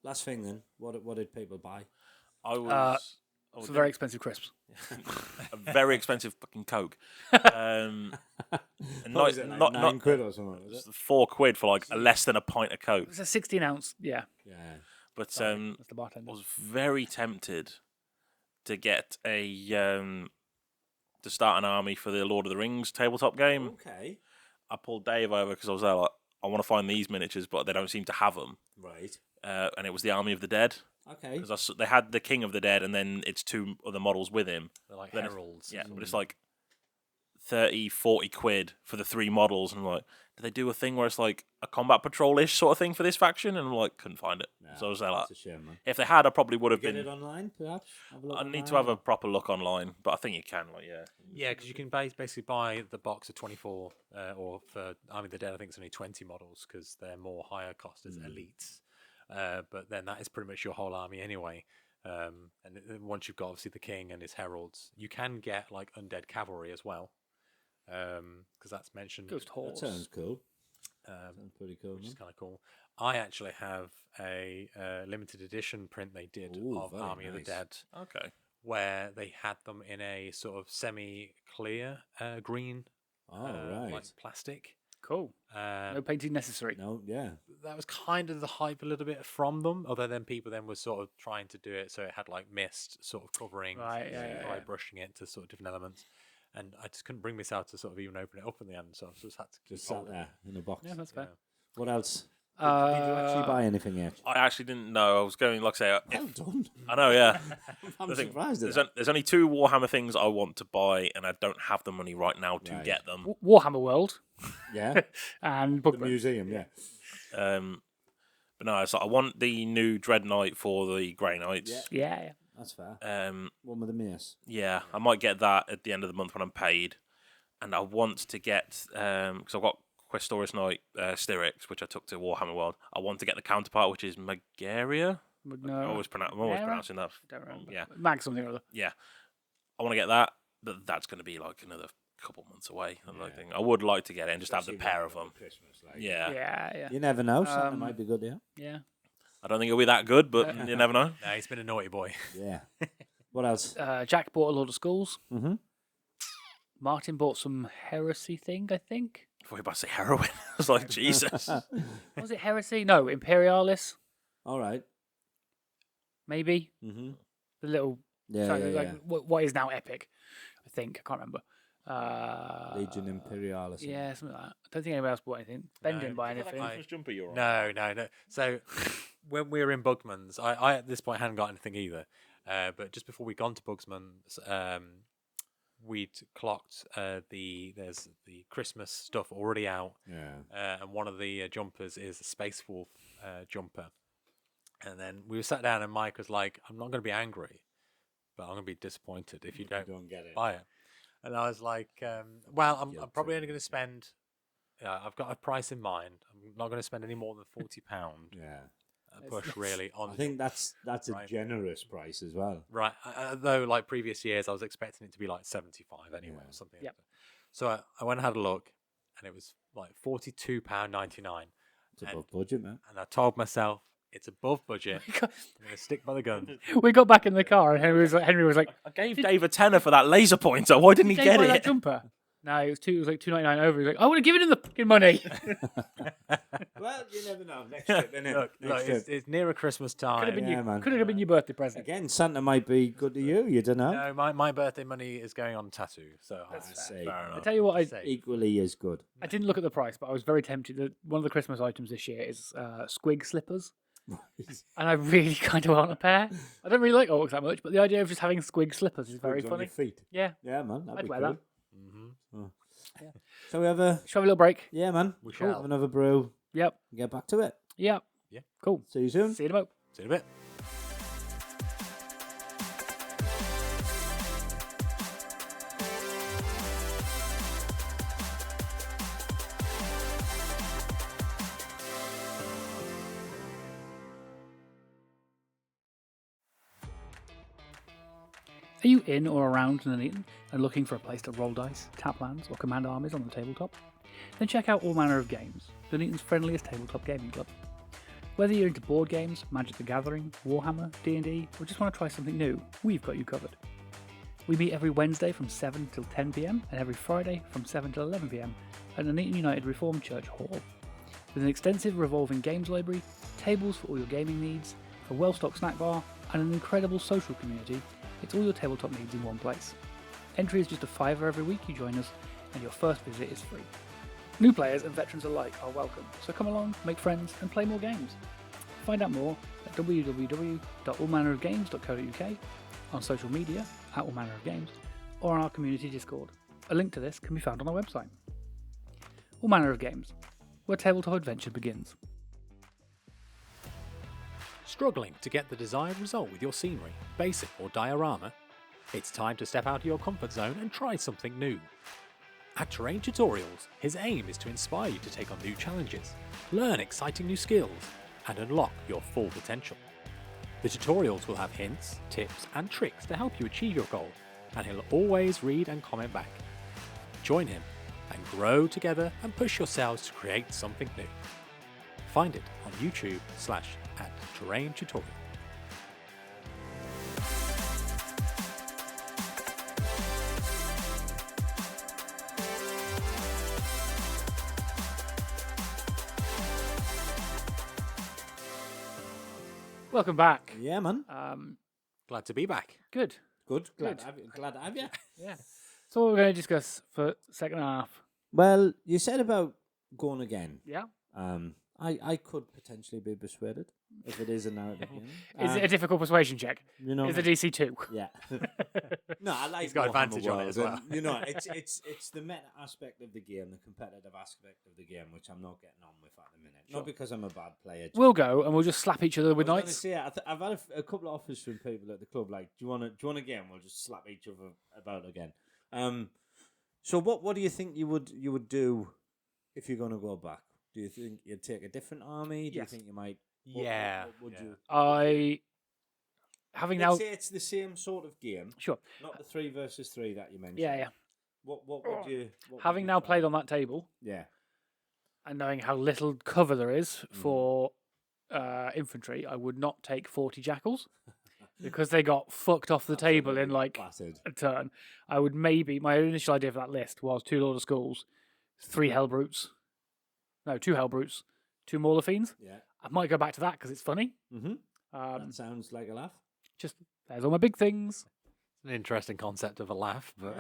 last thing then? What did people buy? I was. Some very expensive crisps. a very expensive fucking Coke. And What was it, like £9 or something? Was it? £4 for like less than a pint of It Coke. was a 16-ounce. Yeah, Yeah. But that's the I bartender. was very tempted to get to start an army for the Lord of the Rings tabletop game. Okay. I pulled Dave over because I was there like, I want to find these miniatures, but they don't seem to have them. Right. And it was the Army of the Dead. Okay. Because they had the King of the Dead, and then it's 2 other models with him. They're like Then it's- heralds. Yeah, but it's like 30, 40 quid for the 3 models. And I'm like, do they do a thing where it's like a combat patrol-ish sort of thing for this faction? And I'm like, couldn't find it. So I was there like, That's a shame, man. if they had, I probably would have Get been. it online, perhaps? Have a look I need to online? have a proper look online, but I think you can. Like, yeah. Yeah, because you can basically buy the box of 24, or for Army of the Dead, I think it's only 20 models because they're more higher cost as elites. But then that is pretty much your whole army anyway. And once you've got obviously the king and his heralds, you can get like undead cavalry as well, because that's mentioned. Ghost That horse. sounds cool. Sounds pretty cool. Which is man. kind of cool. I actually have a limited edition print they did Ooh, of very Army of the nice. Dead, Okay. where they had them in a sort of semi-clear green, Oh, right. like plastic. Cool. Um, No painting necessary. No, yeah. that was kind of the hype a little bit from them, although then people then were sort of trying to do it so it had like mist sort of covering Right, yeah, by yeah. brushing it to sort of different elements. And I just couldn't bring myself to sort of even open it up in the end, so I just had to keep Just sat holding it. there in a box. Yeah, that's fair. What else? Did you actually buy anything yet? I actually didn't know. I was going, like I say, Well done. I know, yeah. I'm The thing- surprised at There's, that. there's only 2 Warhammer things I want to buy, and I don't have the money right now to Right. get them. Warhammer World Yeah, and the Bookman. museum, yeah. But no, it's like I want the new Dread Knight for the Grey Knights. Yeah. Yeah. That's fair. Yeah. One with the mace. I might get that at the end of the month when I'm paid. And I want to get, because I've got Questoris Knight Styrex, which I took to Warhammer World. I want to get the counterpart, which is Magaria. I'm No, always Mara? pronouncing that. don't remember. Yeah. Mag something or other. Yeah. I want to get that, but that's going to be like another couple months away. Yeah. I would like to get it and just have the Especially pair now of them. over Christmas, like. Yeah. Yeah. You never know. Santa Um, might be good, yeah. Yeah. I don't think it'll be that good, but you never know. No, he's been a naughty boy. Yeah. What else? Jack bought a lot of schools. Mm-hmm. Martin bought some heresy thing, I think. I thought you were about to say heroin. I was like, Jesus. Was it heresy? No, Imperialis, All right. maybe. Mm-hmm. The little, Yeah, sorry, yeah, like yeah. what is now Epic, I think. I can't remember. Legion Imperialis. Yeah, something like that. I don't think anyone else bought anything. Ben didn't buy anything. Christmas jumper you're on? No. So when we were in Bugman's, I at this point hadn't got anything either. But just before we gone to Bugsman's, we'd clocked there's the Christmas stuff already out. Yeah. And one of the jumpers is a Space Wolf jumper. And then we were sat down, and Mike was like, "I'm not going to be angry, but I'm going to be disappointed if you don't get it. buy it." And I was like, "Well, I'm probably only going to spend. I've got a price in mind. I'm not going to spend any more than £40 Yeah. a push really on." I think that's a Right. generous price as well. Right, though, like previous years, I was expecting it to be like 75 anyway, Yeah. or something. Yep. Like that. So I went and had a look, and it was like £42.99. It's above budget, man. And I told myself, it's above budget. I'm going to stick by the gun. We got back in the car, and Henry was like, I gave Dave a tenner for that laser pointer. Why didn't he "Did get buy that it? jumper?" No, it was like $2.99 over. He was like, "I would have given him the fucking money." Well, you never know. Next trip, innit? Look, Next trip. it's nearer Christmas time. Could have been Yeah, man. Could have been your birthday present. Again, Santa might be good to you. You don't know. No, my birthday money is going on tattoo, so I see. Fair I enough. tell you what, Safe. Equally as good. I didn't look at the price, but I was very tempted. One of the Christmas items this year is squig slippers, and I really kind of want a pair. I don't really like Orcs that much, but the idea of just having squig slippers is very Squigs on funny. your feet. Yeah, Yeah, man. That'd I'd be wear cool. that. Mm-hmm. So we have a Shall we have a little break? yeah, man. We Cool. shall. Have another brew. Yep. And get back to it. Yep. Yeah. Cool. See you soon. See you in a moment. See you in a bit. Are you in or around Nuneaton and looking for a place to roll dice, tap lands, or command armies on the tabletop? Then check out All Manner of Games, Nuneaton's friendliest tabletop gaming club. Whether you're into board games, Magic the Gathering, Warhammer, D&D, or just want to try something new, we've got you covered. We meet every Wednesday from 7 till 10 pm and every Friday from 7 till 11 pm at Nuneaton United Reformed Church Hall. With an extensive revolving games library, tables for all your gaming needs, a well-stocked snack bar, and an incredible social community, it's all your tabletop needs in one place. Entry is just a £5 every week you join us, and your first visit is free. New players and veterans alike are welcome, so come along, make friends, and play more games. Find out more at www.allmannerofgames.co.uk, on social media at All Manner of Games, or on our community Discord. A link to this can be found on our website. All Manner of Games, where tabletop adventure begins. Struggling to get the desired result with your scenery, basic or diorama? It's time to step out of your comfort zone and try something new. At Terrain Tutorials, his aim is to inspire you to take on new challenges, learn exciting new skills, and unlock your full potential. The tutorials will have hints, tips, and tricks to help you achieve your goal, and he'll always read and comment back. Join him and grow together and push yourselves to create something new. Find it on YouTube/@Terrain Tutorial. Welcome back. Yeah, man. Glad to be back. Good. Good. Good. Glad to have you. Yeah. So what we're going to discuss for the second half. Well, you said about going again. Yeah. I could potentially be persuaded if it is a narrative game. Is it a difficult persuasion check? You know, Is it DC 2? yeah. No, I like. He's got Warhammer advantage on it World, as well. and, you know, it's the meta aspect of the game, the competitive aspect of the game, which I'm not getting on with at the minute. Not because I'm a bad player. Just We'll go and we'll just slap each other with I was knights. gonna say, I've had a couple of offers from people at the club, like, do you want a game? We'll just slap each other about again. So what do you think you would do if you're going to go back? Do you think you'd take a different army? Do you Yes. think you might? Yeah. What would you? Having Let's now, say it's the same sort of game, sure, not the 3 versus 3 that you mentioned. yeah. What would you? What would Having you now try? played on that table Yeah. and knowing how little cover there is for infantry, I would not take 40 jackals. because they got fucked off the table in Absolutely like battered. a turn. I would maybe my initial idea for that list was 2 Lord of Skulls, 3 Hellbrutes, no 2 Hellbrutes, 2 Mauler Fiends. Yeah. I might go back to that because it's funny. Mm-hmm. Um, That sounds like a laugh. just there's all my big things. It's an interesting concept of a laugh, but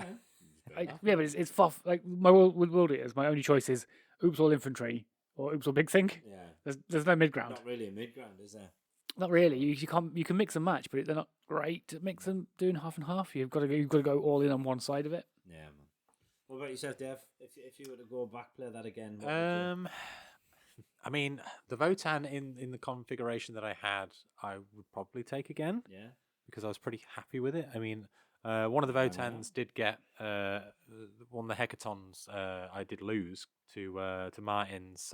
Yeah, but it's far like my world eaters. My only choice is Oops All Infantry or Oops All Big Thing. Yeah. There's no mid ground. Not really a mid ground, is there? Not really. You can mix and match, but they're not great to mix them doing half and half. You've got to go all in on one side of it. Yeah, man. What about yourself, Dev? If you were to go back, play that again, what I mean, the Votan in the configuration that I had, I would probably take again yeah. because I was pretty happy with it. I mean, one of the Votans did get one of the hecatons. I did lose to Martin's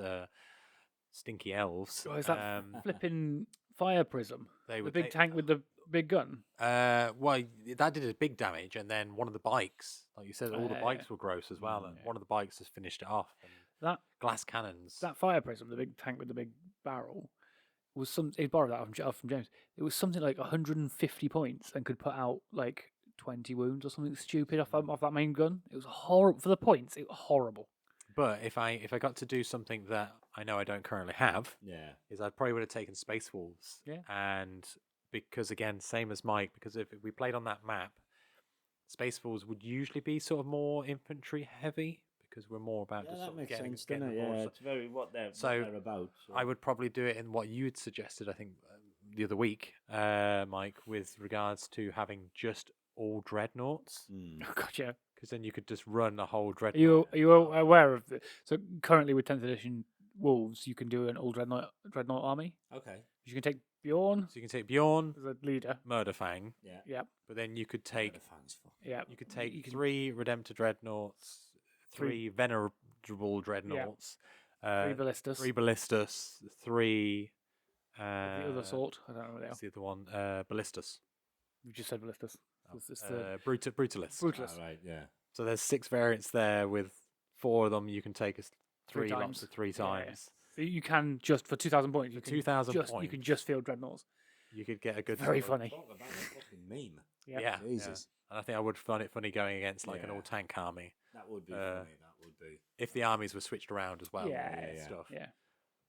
stinky elves. Oh, is that flipping fire prism? They The would big tank with the big gun. Well, that did a big damage, and then one of the bikes, like you said, all the Yeah. bikes were gross as well, and one of the bikes has finished it off. And That glass cannons. that fire prism, the big tank with the big barrel, was some. He borrowed that from James. It was something like 150 points and could put out like 20 wounds or something stupid off that main gun. It was horrible for the points. It was horrible. But if I got to do something that I know I don't currently have, Yeah. is I probably would have taken Space Wolves. Yeah. And because again, same as Mike, because if we played on that map, Space Wolves would usually be sort of more infantry heavy because we're more about Yeah, just that sort of makes getting, sense, getting doesn't it? the board. Yeah, it's very what they're about. So. I would probably do it in what you had suggested, I think, the other week, Mike, with regards to having just all dreadnoughts, Oh god, yeah. because then you could just run a whole Are dreadnought. you aware of the? So currently with 10th edition Wolves, you can do an all dreadnought army. Okay. You can take Bjorn So you can take Bjorn, as a leader. Murderfang, Yeah. Yeah, but then you could take The fans fuck. yeah. you could take you can- 3 Redemptor dreadnoughts, 3 venerable dreadnoughts, 3 ballistas. 3 ballistas, 3. The other sort. I don't know what they are. What's the other one? Ballistas. You just said ballistas. Oh, It's the Brutalis. Brutalist. Right. Yeah. So there's 6 variants there. With 4 of them, you can take us 3 lots times. of 3 Yeah, yeah. times. So you can just for 2,000 points. You For can 2,000 just, You points. can just field dreadnoughts. You could get a good. Very sort of- funny. Talk about a fucking meme. Yeah. Yeah, Jesus. yeah. And I think I would find it funny going against like an Yeah. all tank army That would be Uh, funny. That would be. if the armies were switched around as well. Yeah, and yeah. stuff. Yeah.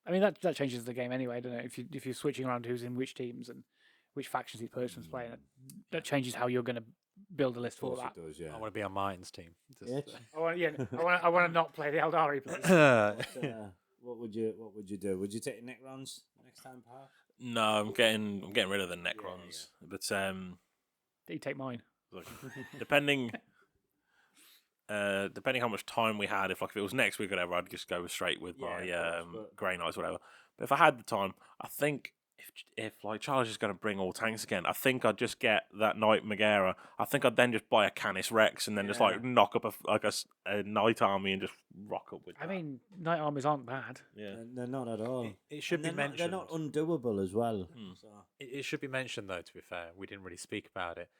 I mean that changes the game anyway, doesn't it? If you're switching around who's in which teams and which factions each person's playing, that changes how you're going to build a list Of for course that. it does. Yeah. I want to be on Martin's team. Just, Yeah. I want to not play the Eldari, please. What would you do? Would you take Necrons next time, Park? No, I'm getting rid of the Necrons. But You take mine. look, depending how much time we had, if it was next week or whatever, I'd just go straight with Yeah, my of course, but- Grey Knights or whatever. But if I had the time, I think if like Charles is going to bring all tanks again, I think I'd just get that Knight Megara. I think I'd then just buy a Canis Rex and then just like knock up a Knight army and just rock up with I that. mean, night armies aren't bad. Yeah. They're not at all. It should And be they're not mentioned. undoable as well. So. It should be mentioned though. To be fair, we didn't really speak about it.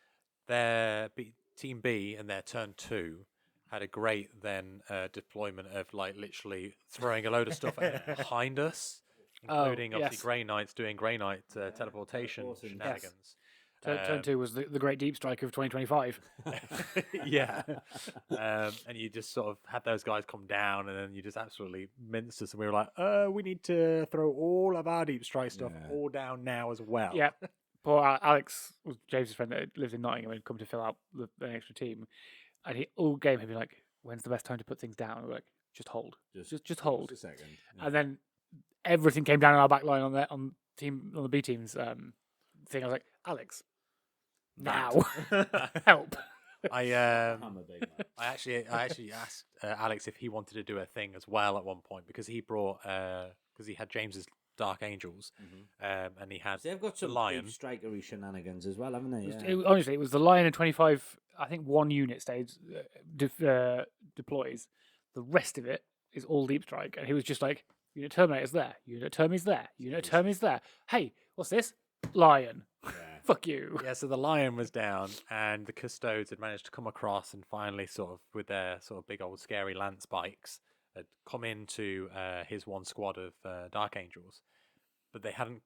Their Team B and their turn 2 had a great then deployment of like literally throwing a load of stuff behind us, including obviously yes. Grey Knights doing Grey Knight teleportation teleporting. shenanigans. Turn 2 was the great deep strike of 2025. Yeah, and you just sort of had those guys come down, and then you just absolutely minced us, and we were like, we need to throw all of our deep strike stuff Yeah. all down now as well. Yeah. Poor Alex was James's friend that lives in Nottingham and come to fill out the extra team. And he all game he'd be like, "When's the best time to put things down?" And we're like, "Just hold, just hold." Just a second. And then everything came down our back line on the B team's thing. I was like, "Alex, now help." I I'm a big man. I actually asked Alex if he wanted to do a thing as well at one point because he brought because he had James's Dark Angels and he had They've got the some lion. big strikery shenanigans as well, haven't they? Honestly, it was the Lion in 25. I think one unit stays deploys. The rest of it is all deep strike, and he was just like, "Unit Terminator's there. Unit Termi's there. Unit Termi's there. Hey, what's this? Lion. Fuck you." Yeah, so the lion was down, and the custodes had managed to come across, and finally, sort of with their sort of big old scary lance bikes, had come into his one squad of Dark Angels, but they hadn't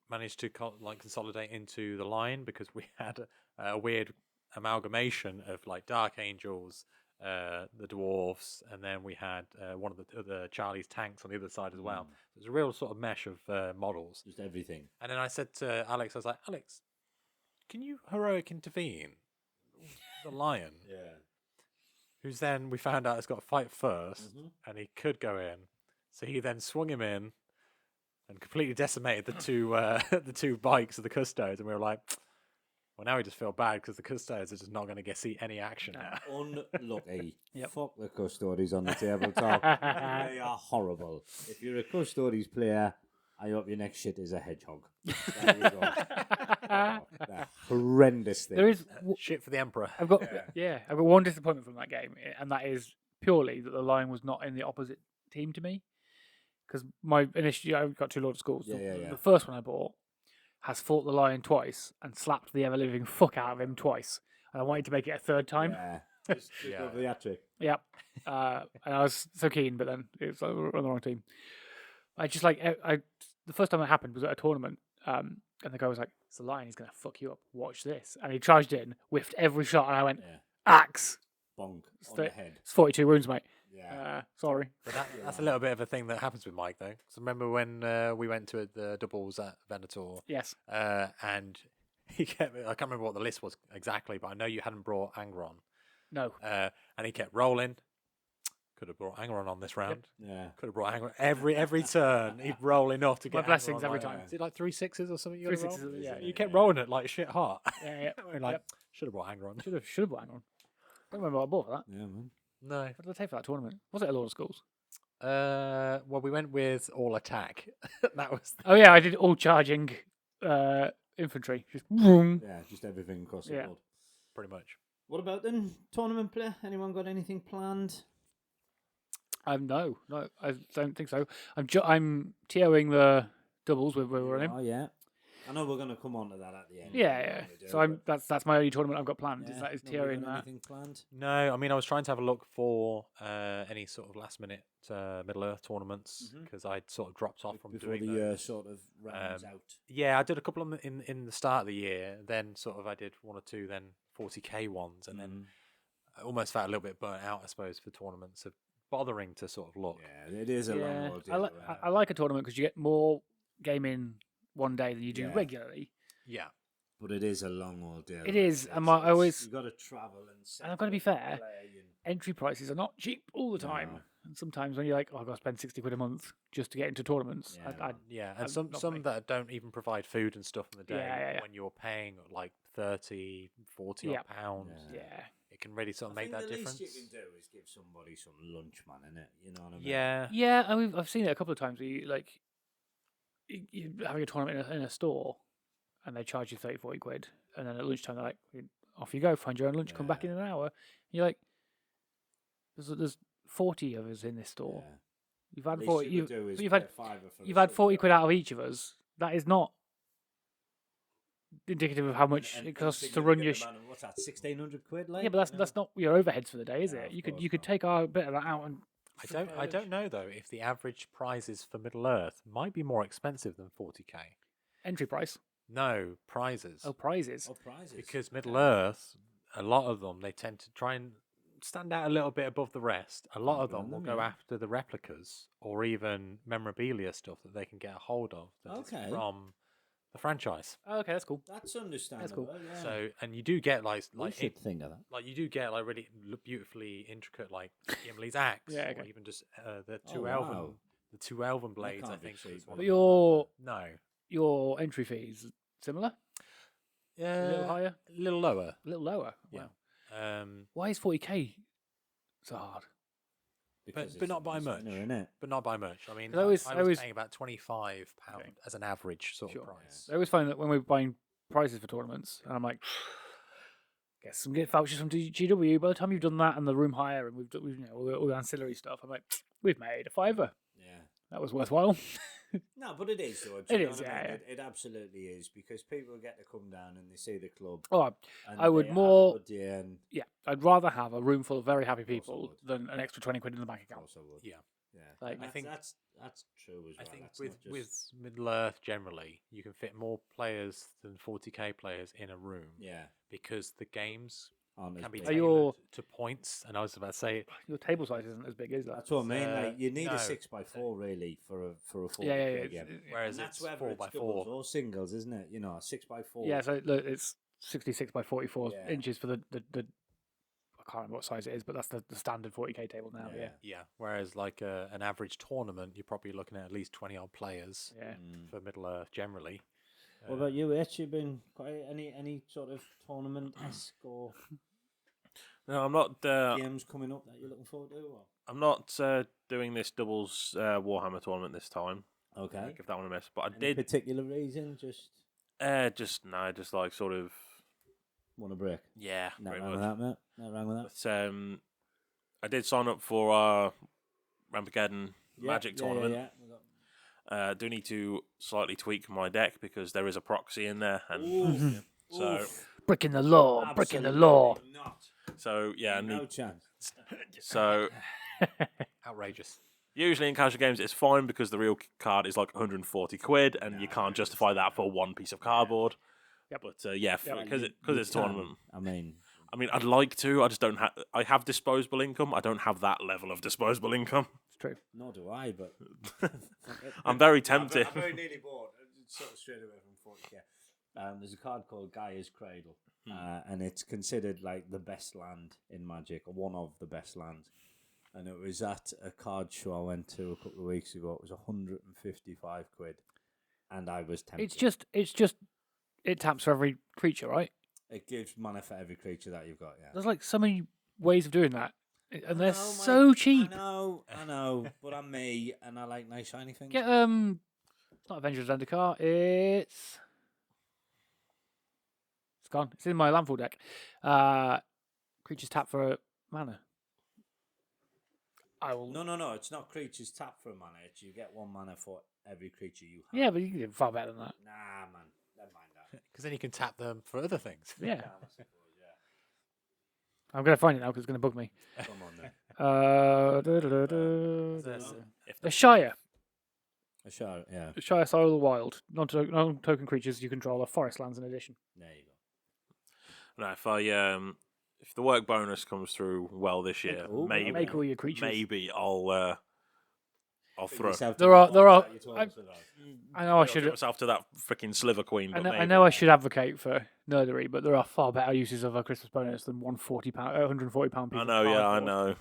managed to consolidate into the Lion because we had a weird amalgamation of like Dark Angels, the dwarfs, and then we had one of the Charlie's tanks on the other side as well. So it was a real sort of mesh of models. Just everything. And then I said to Alex, I was like, Alex, can you heroic intervene the Lion? Yeah. Who's then we found out has got to fight first, and he could go in. So he then swung him in and completely decimated the two the two bikes of the Custodes, and we were like, well, now we just feel bad because the Custodes are just not going to see any action now. Unlucky. Yep. Fuck the Custodes on the tabletop. They are horrible. If you're a Custodes player, I hope your next shit is a hedgehog. There you go. They're horrendous things. There is Shit for the Emperor. I've got I've got one disappointment from that game, and that is purely that the Lion was not in the opposite team to me. Because initially I've got 2 Lord of Schools. Yeah. The first one I bought has fought the Lion twice and slapped the ever living fuck out of him twice, and I wanted to make it a 3rd time. Yeah. Just go for the hat trick. Yep. And I was so keen, but then it was on the wrong team. I just like the first time it happened was at a tournament, and the guy was like, "It's the Lion. He's gonna fuck you up. Watch this." And he charged in, whiffed every shot, and I went, "Axe." Bonk on the head. It's 42 wounds, mate. Yeah. Sorry. But that's a little bit of a thing that happens with Mike, though. Because remember when we went to the doubles at Venator? Yes. And he kept, I can't remember what the list was exactly, but I know you hadn't brought Angron. No. And he kept rolling. Could have brought Angron on this round. Yeah. Could have brought Angron. Every turn, he'd roll enough to My get blessings Angron, every like, time. Is it like 3 6s or something? You 3 gotta roll? sixes, yeah. You kept rolling it like shit hot. Yeah. We're like, should have brought Angron. Should have bought on. Don't remember what I bought for that. Yeah, man. No. What did I take for that tournament? Was it a Lord of Schools? Well, we went with all attack. That was Oh yeah, I did all charging infantry. Just vroom. Yeah, just everything across the Yeah. board. pretty much. What about then? Tournament play? Anyone got anything planned? No, I don't think so. I'm TOing the doubles with where we're in. Oh, yeah. I know we're going to come on to that at the end. Yeah. So that's my only tournament I've got planned. Is TOing that. Anything planned? No, I mean, I was trying to have a look for any sort of last minute Middle Earth tournaments because I'd sort of dropped off from Before doing the year those. sort of rounds out. Yeah, I did a couple of them in the start of the year. Then sort of I did 1 or 2 then 40k ones, and then I almost felt a little bit burnt out, I suppose, for tournaments of bothering to sort of look. Yeah, it is a long ordeal. I like a tournament because you get more gaming one day than you do Yeah. regularly. Yeah. But it is a long ordeal. It is, and I always. You've got to travel And I've got to be fair. Entry prices are not cheap all the time, No. and sometimes when you're like, "Oh, I've got to spend £60 a month just to get into tournaments," Yeah. Yeah, and I'm some not some paying. that don't even provide food and stuff in the day Yeah. when you're paying like 30, 40 Yeah. odd pounds. yeah. It can really sort of make that difference. The least you can do is give somebody some lunch, man, innit? You know what I mean? Yeah. Yeah, I've seen it a couple of times where you're having a tournament in a store and they charge you 30, 40 quid, and then at lunchtime they're like, off you go, find your own lunch, come back in an hour. And you're like, there's 40 of us in this store. Yeah. You've had Least 40. you could do is You've pay had a fiver for the you've had stuff 40 you quid got. out of each of us. That is not indicative of how much And it costs to run your. significant amount of- what's that? 1,600 quid, like? Yeah, but that's not your overheads for the day, is No, it? of You could course you could not. take our bit of that out and. I don't know though if the average prizes for Middle Earth might be more expensive than 40k. Entry price. No, prizes. Oh, prizes. Oh, prizes. Because Middle Earth, a lot of them they tend to try and stand out a little bit above the rest. A lot of them will go after the replicas or even memorabilia stuff that they can get a hold of that is Okay. from the franchise. Oh, okay, that's cool. That's understandable. cool. Yeah. So, and you do get we like should think of that. like you do get like really beautifully intricate like Gimli's axe, Yeah, or okay. even just the Oh, two wow. elven blades. I can't be think cheap, was one But of your them. your entry fees similar, no, a little higher, a little lower. a little lower. Yeah. Wow. Why is 40k so hard? Because but not by much. Innit? But not by much. I mean, I always- I I was always- paying about £25 Okay. as an average sort Sure. of price. I always find that when we're buying prizes for tournaments, and I'm like, get some gift vouchers from GW. By the time you've done that and the room hire and we've done all the ancillary stuff, I'm like, we've made a fiver. Yeah. That was worthwhile. No, but it is though. It is, yeah. It absolutely is because people get to come down and they see the club. Oh, And I would they have more- a good day and yeah, I'd rather have a room full of very happy course I people would. than an extra 20 quid in the bank of account. course I would. Yeah. Yeah. Like, I think- that's true as I well. think That's with not just... with Middle Earth generally, you can fit more players than 40k players in a room yeah, because the games aren't as can be big. Are tailored your- to points. And I was about to say, your table size isn't as big, is that? That's what I mean. Like you need no. a 6x4 really for a 40k Yeah, yeah, game. whereas And that's it's whether it's 4x4. doubles or singles, isn't it? You know, a 6x4. Yeah, so look, it's 66 by 44 Yeah. inches for the I can't remember what size it is, but that's the standard 40k table now. Yeah, Yeah, whereas like an average tournament, you're probably looking at least 20 odd players yeah. for Middle Earth generally. What about you, Itch? You been quite any sort of tournament esque or No, I'm not. games coming up that you're looking forward to? Or? I'm not doing this doubles Warhammer tournament this time. Okay. Give that one a miss. But I Any did. particular reason? Just Just like sort of. want a break? Yeah, Not pretty wrong with much. that, mate. Not wrong with that. But I did sign up for our Rampageddon Magic tournament. Yeah. We got- Do need to slightly tweak my deck because there is a proxy in there, and Oof. so Oof. Breaking the law, breaking the Absolutely law. Not. so yeah. No Need, chance. so Outrageous. usually in casual games it's fine because the real card is like 140 quid, and you can't justify that for one piece of cardboard. Yep. But yeah, because it's a tournament. I mean, I'd like to. I just don't have. I have disposable income. I don't have that level of disposable income. It's true. nor do I, but I'm very tempted. I'm very nearly bored. Sort of straight away from 40k. There's a card called Gaia's Cradle, and it's considered like the best land in Magic, or one of the best lands. And it was at a card show I went to a couple of weeks ago. It was 155 quid, and I was tempted. It's just it taps for every creature, right? It gives mana for every creature that you've got. Yeah. There's like so many ways of doing that, and they're I know, so cheap. I know, but I'm me, and I like nice shiny things. Get it's not Avengers Zendikar. It's gone. It's in my landfall deck. Creatures tap for mana. I will. No. It's not creatures tap for a mana. It's you get one mana for every creature you have. Yeah, but you can do far better than that. Nah, man. Never mind that. Because then you can tap them for other things. Yeah, I suppose, yeah. I'm gonna find it now because it's gonna bug me. Come on then. The Shire. Sure, yeah. The Shire Soil of the Wild. Non-token creatures you control are forest lands in addition. There you go. No, if the work bonus comes through well this year, Ooh, maybe Make all your creatures. maybe I'll throw There are. I know I get should. myself to that freaking Sliver Queen. But I know I should advocate for nerdery, but there are far better uses of a Christmas bonus than £140 piece. I know, of yeah, I cardboard. know.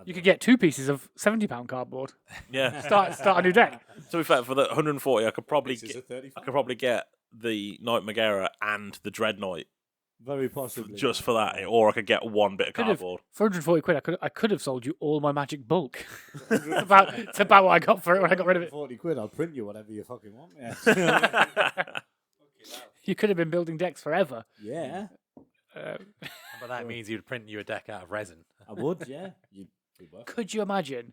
You could get 2 pieces of £70 cardboard. Yeah. Start a new deck. To be fair, for the 140, I could probably This is a get, 35. the Knight Megara and the Dreadnought Very possibly. just for that, or I could get one bit of Could have, cardboard. for 140 quid, I could have sold you all my magic bulk. it's about what I got for it when I got rid of it. 40 quid, I'll print you whatever you fucking want. Yeah. You could have been building decks forever. Yeah, But that means you'd print you a deck out of resin. I would, yeah. You'd be worth it. Could you imagine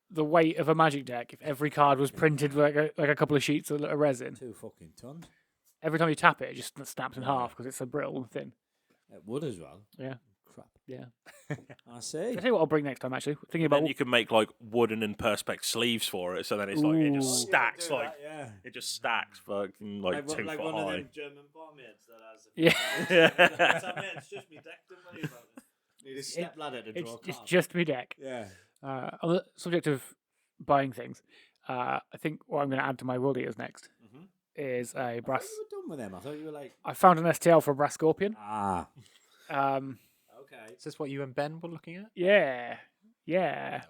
the weight of a magic deck if every card was printed like a couple of sheets of resin? 2 fucking tons. Every time you tap it, it just snaps in half because it's so brittle and thin. It would as well. Yeah, Crap. yeah. I see. I'll tell you what I'll bring next time, actually. Thinking about Then you could make like wooden and perspex sleeves for it, so then it's like it Ooh. just stacks like yeah. it just stacks fucking like 2 foot one of high. them German bomb-heads that has Yeah. That's how it's just me deck, don't worry about it. Need a step ladder to draw it's cards. just me deck. Yeah. On the subject of buying things, I think what I'm going to add to my world eaters next is a I thought brass. you were done with them. I thought you were like, I found an STL for a brass scorpion. okay. Is this what you and Ben were looking at? Yeah.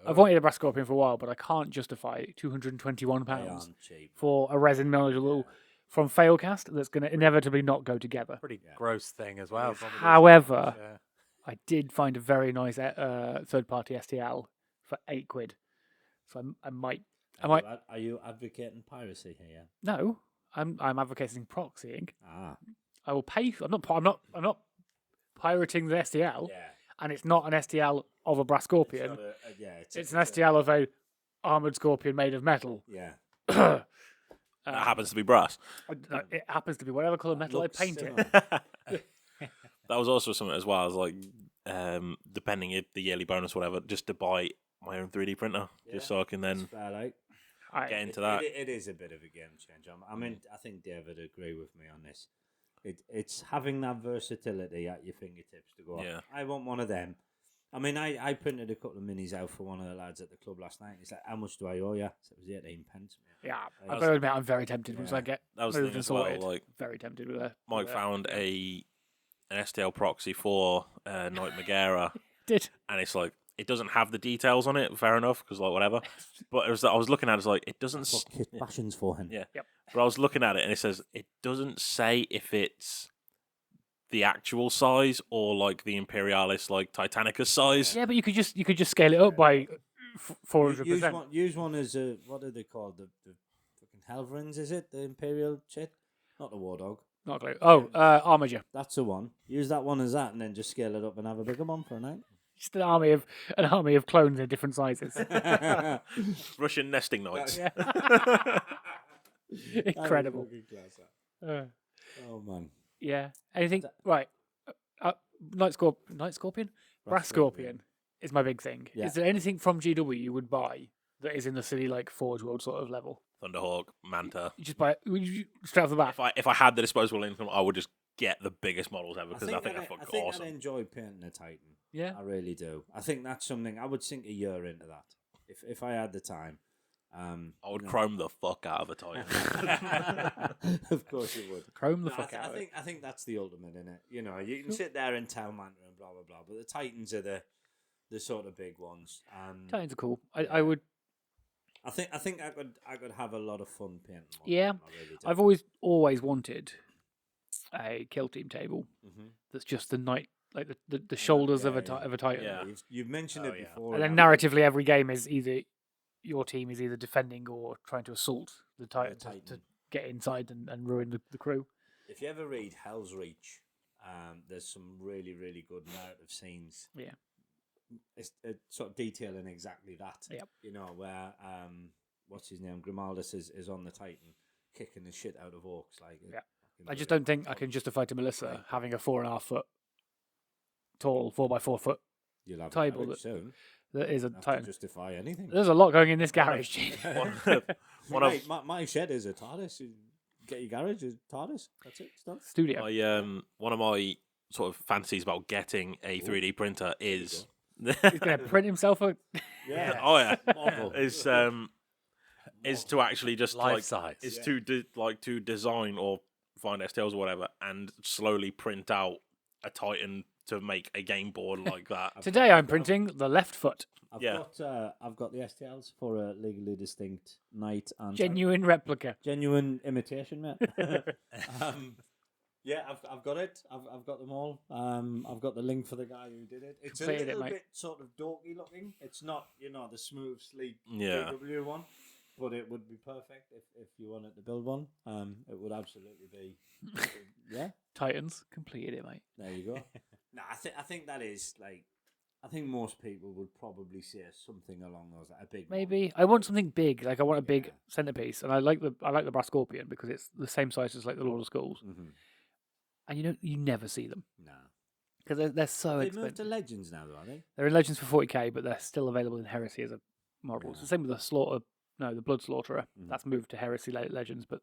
I've wanted a brass scorpion for a while, but I can't justify £221 They aren't cheap. for a resin module from Failcast that's going to inevitably not go together. Pretty gross thing as well. probably. However, Yeah. I did find a very nice third-party STL for £8. So I might. Are you advocating piracy here? No, I'm advocating proxying. Ah. I will pay. I'm not pirating the STL, and it's not an STL of a brass scorpion. It's an STL of a armored scorpion made of metal. Yeah. That happens to be brass. It happens to be whatever color metal I Looks paint similar. it. That was also something as well as like depending if the yearly bonus or whatever, just to buy my own 3D printer, Yeah, just so I can then It's fair, like. get into that. It is a bit of a game changer. I mean, I think David would agree with me on this. It's having that versatility at your fingertips to go, Yeah. I want one of them. I mean, I printed a couple of minis out for one of the lads at the club last night. He's like, how much do I owe you? So it was 18 pence. Yeah, Like, I've got to admit, I'm very tempted once Yeah. I get That was the moved thing and as well. sorted. Like Very tempted with a. Mike with a- found an STL proxy for Knight Megara, Did and it's like it doesn't have the details on it. Fair enough, because like whatever. But it was I was looking at it, it's like it doesn't. That's what Kit Bashing's for him. Yeah. Yep. But I was looking at it, and it says it doesn't say if it's the actual size or like the Imperialis, like Titanicus size. Yeah, but you could just scale it up by 400%. Use one as a, what are they called? The fucking Helverins, is it? The Imperial shit? Not the War Dog. Not glue. Oh, Armiger. That's the one. Use that one as that and then just scale it up and have a bigger one for a night. Just an army of clones in different sizes. Russian nesting knights. Yeah. Incredible. Uh, Oh, man. yeah. Anything? Right. Night Scorpion? Brass Scorpion is my big thing. Yeah. Is there anything from GW you would buy that is in the silly like Forge World sort of level? Thunderhawk, Manta. You just buy it straight off the bat. If I had the disposable income, I would just get the biggest models ever because I think they're I fucking think awesome. I'd enjoy painting a Titan. Yeah. I really do. I think that's something I would sink a year into that if I had the time. I would chrome the fuck out of a Titan. Of course you would. Chrome the No, fuck out of it. I think that's the ultimate in it. You know, you can sit there and tell Manta and blah blah blah, but the Titans are the sort of big ones. Titans are cool. I would. I think I could have a lot of fun painting. Them. Yeah. I really do. I've always wanted a kill team table Mhm. that's just the knight, like the shoulders of a Titan. Yeah. You've mentioned Oh, it yeah. before. And then haven't you? narratively, every game is either your team is either defending or trying to assault the Titan, to Titan. get inside and ruin the crew. If you ever read Hell's Reach, there's some really, really good narrative scenes. Yeah. It's sort of detailing exactly that. Yep. You know, where, what's his name? Grimaldus is on the Titan, kicking the shit out of orcs. Like, Yeah. I just don't think I can justify to Melissa having a 4.5 foot tall 4x4 foot You'll have table a garage that- soon. that is a Have to Titan. justify anything. There's a lot going in this garage, Gene. One of Mate, my shed is a TARDIS. You get your garage, a TARDIS. That's it. It's done. Studio. one of my sort of fantasies about getting a 3D printer is He's going to print himself a. Yeah. oh yeah Marvel. is to actually just Life like size. is to to design or find STLs or whatever and slowly print out a Titan to make a game board like that. Today I'm printing the left foot. I've Yeah. got the STLs for a legally distinct knight and Genuine replica. genuine imitation, mate. Yeah, I've got it. I've got them all. I've got the link for the guy who did it. It's Completed a it, little mate. bit sort of dorky looking. It's not, the smooth, sleek Yeah. GW one, but it would be perfect if you wanted to build one. It would absolutely be. Yeah, Titans completed it, mate. there you go. No, I think that is like. I think most people would probably say something along those, like a big one. Maybe I want something big. Like I want a big Yeah. centerpiece, and I like the brass scorpion because it's the same size as like the Lord of Skulls, Mm-hmm. and you never see them No, because they're so they moved to expensive. Legends now, though, are they? They're in Legends for 40k, but they're still available in Heresy as a model. It's the same with the Slaughter. No, the Blood Slaughterer. Mhm. That's moved to Heresy Legends, but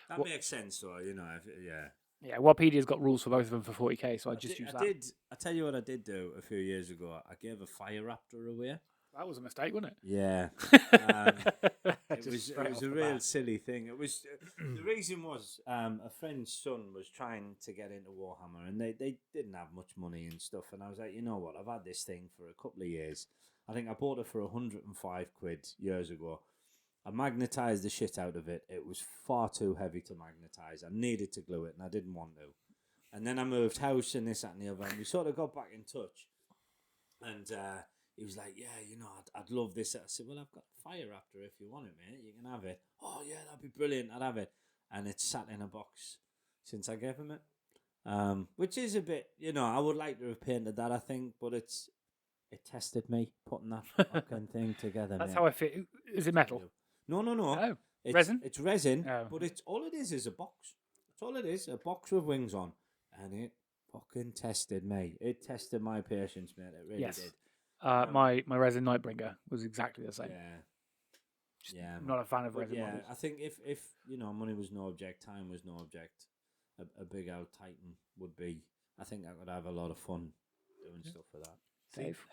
That What- makes sense, though. Yeah. yeah, Wapedia's got rules for both of them for 40k, so I just use that. I tell you what I did do a few years ago. I gave a Fire Raptor away. That was a mistake, wasn't Yeah. it? It was a real silly thing. It was the reason was a friend's son was trying to get into Warhammer, and they didn't have much money and stuff. And I was like, you know what? I've had this thing for a couple of years. I think I bought it for £105 years ago. I magnetised the shit out of it. It was far too heavy to magnetise. I needed to glue it, and I didn't want to. And then I moved house and this, that, and the other, and we sort of got back in touch. And he was like, yeah, I'd love this. I said, well, I've got Fire Raptor if you want it, mate. You can have it. Oh, yeah, that'd be brilliant. I'd have it. And it's sat in a box since I gave him it. Which is a bit, I would like to have painted that, I think, but it tested me putting that fucking thing together, That's mate. how I feel. Is it metal? No. Oh, It's, resin? It's resin, Oh. but it's all it is a box. That's all it is, a box with wings on. And it fucking tested me. It tested my patience, mate. It really Yes. did. My resin Nightbringer was exactly the same. Yeah. I'm not a fan of But resin yeah, models. I think if money was no object, time was no object, a big old Titan would be. I think I could have a lot of fun doing stuff with that. Dave,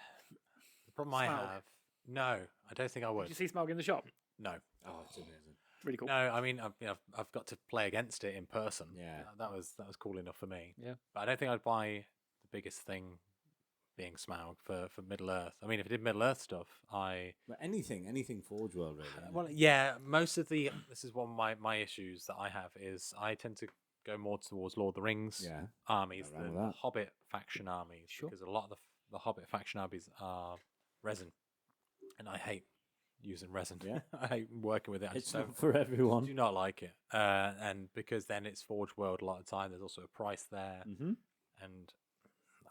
The problem I Smaug. have, no, I don't think I did would. you see Smaug in the shop? No, Oh, it's amazing. Really cool. no. I mean, I've got to play against it in person. Yeah. That was cool enough for me. Yeah. But I don't think I'd buy the biggest thing being Smaug for Middle Earth. I mean, if it did Middle Earth stuff, But anything Forge World really. isn't it? well, yeah. Most of the this is one of my issues that I have is I tend to go more towards Lord of the Rings Yeah. armies Nothing wrong than with that. Hobbit faction armies Sure. because a lot of the Hobbit faction armies are resin, and I hate using resin. Yeah. I hate working with it. I It's just don't, not for everyone. do not like it, and because then it's Forge World a lot of the time. There's also a price there, Mm-hmm. and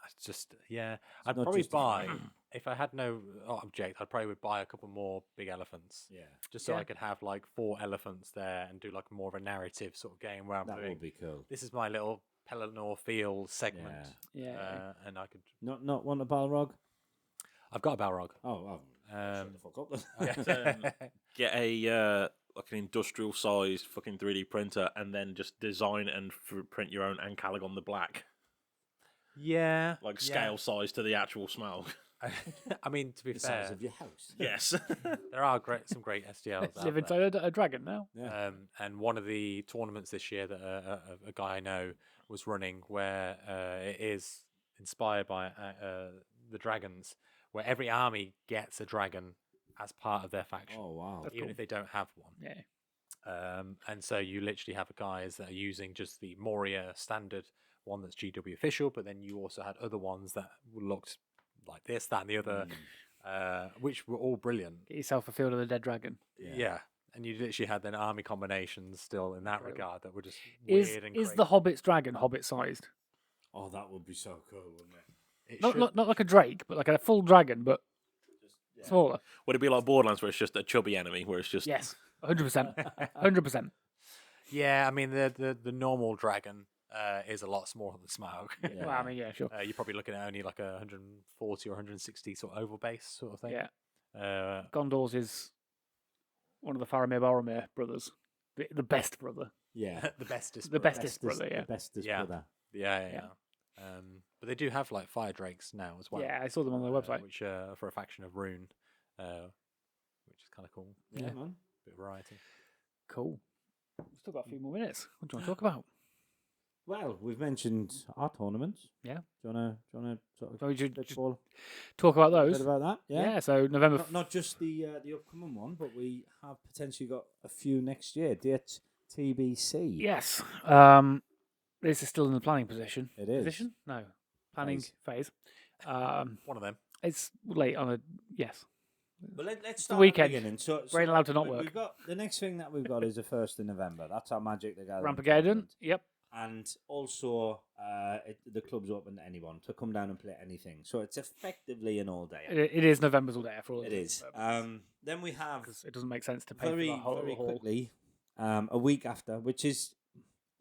it's just I'd not probably justified. buy if I had no object. I probably would buy a couple more big elephants. Yeah. Just so Yeah. I could have like 4 elephants there and do like more of a narrative sort of game where I'm That doing would be cool. this is my little Pelennor Field segment, Yeah. and I could. Not want a Balrog? I've got a Balrog. Oh, shut the fuck up then. Get a like an industrial sized fucking 3D printer and then just design and print your own Ancalagon the Black, Yeah, like scale size to the actual Smaug. I mean, to be The size fair, of your house. Yes. there are some great STLs. out Live there. inside a dragon now. Yeah. And one of the tournaments this year that a guy I know was running, where it is inspired by the dragons, where every army gets a dragon as part of their faction, Oh wow. That's even cool. if they don't have one. Yeah. And so you literally have guys that are using just the Moria standard one that's GW official, but then you also had other ones that looked like this, that, and the other, which were all brilliant. Get yourself a Field of the Dead Dragon. Yeah. And you literally had then army combinations still in that Brilliant. regard that were just Is weird and is crazy. the Hobbit's dragon Hobbit sized? Oh, that would be so cool, wouldn't it? It Not, should- not like a Drake, but like a full dragon, but smaller. Would it be like Borderlands where it's just a chubby enemy, where it's just Yes, 100%, 100%. Yeah, I mean the normal dragon is a lot smaller than Smaug. Yeah. Well, I mean, yeah, sure. You're probably looking at only like a 140 or 160 sort of oval base sort of thing. Yeah, Gondor's is one of the Faramir-Boromir brothers, the best brother. Yeah. the bestest. The brother. bestest brother, yeah. The bestest Yeah. brother. Yeah. But they do have like fire drakes now as well. Yeah, I saw them on their website. which for a faction of Rune, which is kind of cool. Yeah, man. Bit of variety. Cool. We've still got a few more minutes. What do you want to talk about? Well, we've mentioned our tournaments. Yeah. Do you wanna sort of So we should bit just ball talk about a bit those. about that? Yeah. So November. Not just the upcoming one, but we have potentially got a few next year. Date TBC. Yes. This is still in the planning position. It is. Position? No. Planning phase. One of them. It's late on a yes. But let's the start weekend. at the beginning. So We're allowed to not we've work. got the next thing that we've got is the 1st of November. That's our Magic the Gathering Rampageddon. tournament. Yep. And also, the club's open to anyone to come down and play anything. So it's effectively an all day. It is November's all day for all. It is. Then we have Because it doesn't make sense to pay very, for that whole. very whole- quickly a week after, which is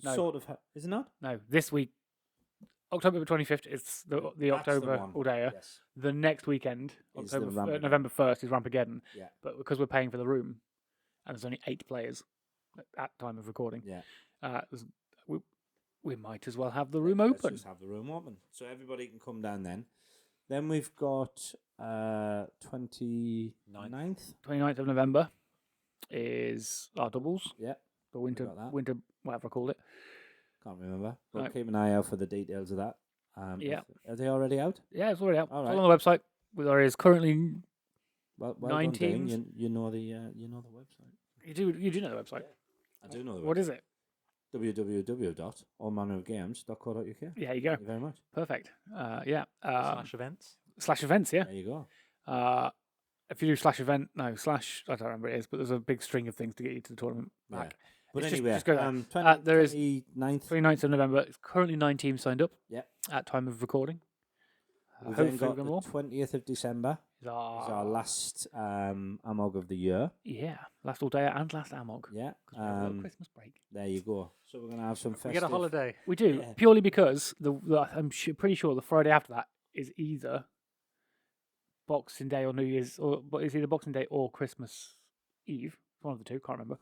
No. sort of, is it not? No, this week, October 25th is the That's the October one. all dayer. Yes. The next weekend, Is the October Rampageddon. November 1st is Rampageddon. Yeah. But because we're paying for the room, and there's only 8 players at time of recording, Yeah. we might as well have the room Let's open. just have the room open. So everybody can come down then. Then we've got 29th. 29th of November is our doubles. Yeah. The winter, got that. whatever I called it. Can't remember. But Right. keep an eye out for the details of that. Yeah. Are they already out? Yeah, it's already out. All It's right. on the website. There is currently Well 9 done, Dean. teams. You know the website. you do know the website. I do know the What website. is it? www.allmannerofgames.co.uk. Yeah, you go. Thank you very much. Perfect. Yeah. Slash events. Slash events. Yeah. There you go. If you do slash event, no slash. I don't remember what it is, but there's a big string of things to get you to the tournament Yeah. back. But It's just- anyway, just go there. 20, There is 29th. 29th of November. It's currently 9 teams signed up. Yeah. At time of recording. We've then Hopefully got we'll the more. 20th of December. Is our last AMOG of the year. Yeah, last all day and last AMOG. Yeah. 'Cause we have a little Christmas break. There you go. So we're going to have some We festive... get a holiday. We do Yeah. purely because I'm pretty sure the Friday after that is either Boxing Day or New Year's, but it's either Boxing Day or Christmas Eve. One of the two, can't remember.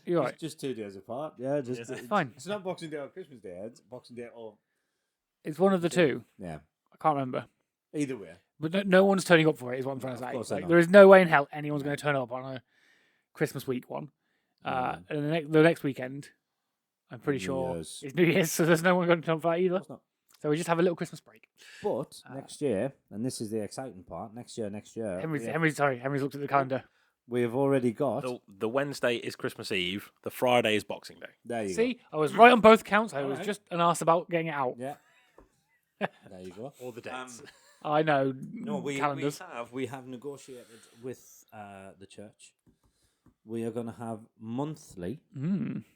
You're right. Just 2 days apart. Yeah, just It's fine. It's not Boxing Day or Christmas Day. It's Boxing Day or It's one of the two. yeah. I can't remember. Either way. But no one's turning up for it, is what I'm trying to say. course they're Like, not. there is no way in hell anyone's going to turn up on a Christmas week one. And the next weekend, I'm pretty New sure, Year's. is New Year's, so there's no one going to turn up for that either. Course not. So we just have a little Christmas break. But next year, and this is the exciting part. Next year. Henry's looked at the calendar. We have already got. The Wednesday is Christmas Eve. The Friday is Boxing Day. There you See, I was right on both counts. I was Alright. just an arse about getting it out. go. Yeah. There you go. All the dates. I know No, calendars. we have negotiated with the church. We are going to have monthly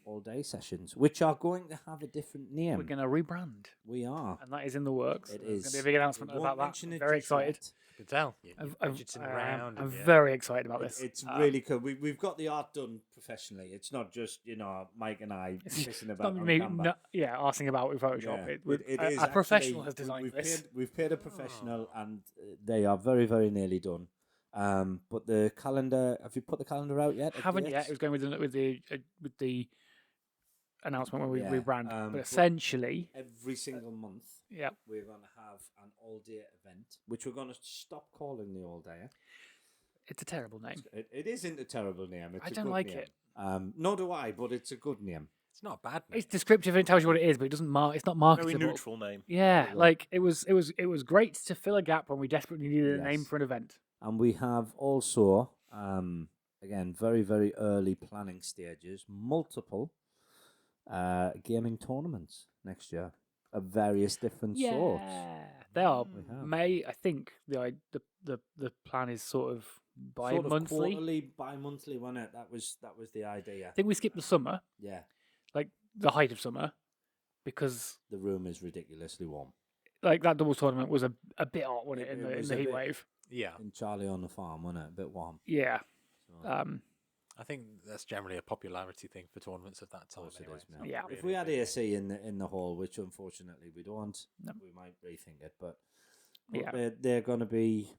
all-day sessions, which are going to have a different name. We're going to rebrand, We are. and that is in the works. It There's is. going to be a big announcement We won't about that. mention I'm it very just excited. yet. I can tell. You're fidgeting around. I'm and you're- very excited about this. It's really cool. We've got the art done professionally. It's not just Mike and I pissing It's about not on me, camera. arsing about with Photoshop. Yeah. A professional has actually- designed we've this. we've paid a professional, and they are very, very nearly done. But the calendar, have you put the calendar out yet? Haven't yet. It was going with the announcement when we Yeah, rebrand. but But essentially, Every single month, yeah, we're going to have an all-day event, which we're going to stop calling the all-day. it's a terrible name. It isn't a terrible name. It's I a don't good like name. it. Nor do I, but it's a good name. It's not a bad name. It's descriptive and it tells you what it is, but it doesn't it's not Very marketable. neutral name. Yeah, go. like it was great to fill a gap when we desperately needed a name Yes. for an event. And we have also, again, very, very early planning stages, multiple gaming tournaments next year of various different sorts. They are We have. May. I think the plan is sort of Sort of bi-monthly. quarterly, bi-monthly, wasn't it? That was the idea. I think we skipped the summer, Yeah, like the height of summer, because the room is ridiculously warm. like that doubles tournament was a bit hot, wasn't it, It in was the a heat bit- wave? Yeah. In Charlie on the Farm, wasn't it? A bit warm. Yeah. So, I think that's generally a popularity thing for tournaments of that time. course it Anyway. is, It's mate. not Yeah. really if we had big. AC in the hall, which unfortunately we don't, No. we might rethink it. But Yeah. they're going to be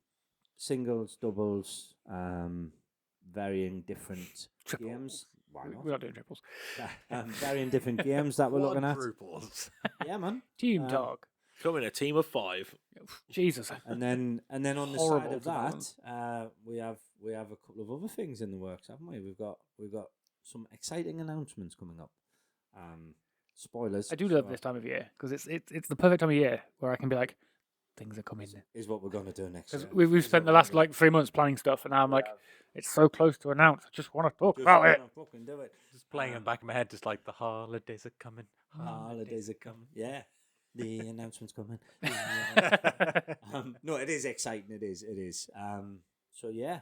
singles, doubles, varying different Triples. games. Why We're not? not doing triples. Varying different games that we're looking at. Quadruples. Yeah, man. Team dog. Come in a team of 5. Jesus. And then on the Horrible side of to balance. that, we have a couple of other things in the works, haven't we? We've got some exciting announcements coming up. Spoilers. I do love so this time of year because it's the perfect time of year where I can be like, things are coming. Is what we're going to do next year. Because we've spent the last like 3 months planning stuff, and now I'm like, it's so close to announce. I just want to talk about it. Fucking do it. Just playing in the back of my head, just like the holidays are coming. Holidays are coming. Yeah. The announcement's coming. No, it is exciting. It is. So yeah.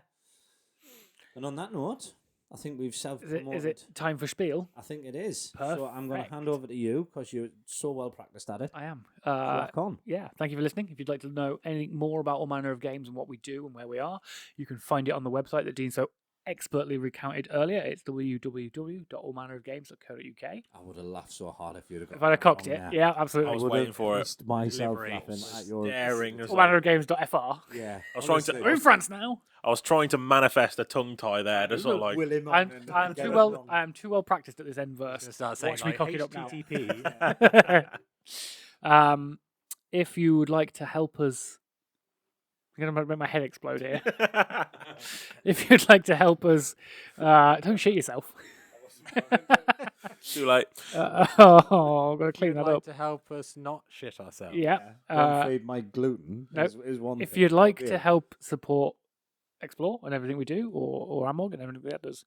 And on that note, I think we've self-promoted. Is it time for spiel? I think it is. So I'm going to hand Perfect. over to you because you're so well practiced at it. I am. Crack on. Yeah, thank you for listening. If you'd like to know anything more about all manner of games and what we do and where we are, you can find it on the website that Dean so expertly recounted earlier. It's www.allmannerofgames.co.uk. I would have laughed so hard if you'd have got If I'd have that cocked wrong it, there. yeah, I absolutely. was Would have waiting for it. pissed myself Delivery laughing was at your staring. It was like- Allmannerofgames.fr. Yeah. I was trying to- honestly. We're in France now. I was trying to manifest a tongue tie there, just sort of like. Will him on I'm, and I'm get too it well. wrong. I'm too well practiced at this end verse. Start saying Watch me like, cock it up now. HTTP. If you would like to help us, I'm going to make my head explode here. If you'd like to help us, don't shit yourself. Too late. Oh, I'm going to clean Would that like up. to help us not shit ourselves. Yeah. Don't feed my gluten no, is one If thing. you'd like Yeah. to help support Explore and everything we do, or Amog and everything that does,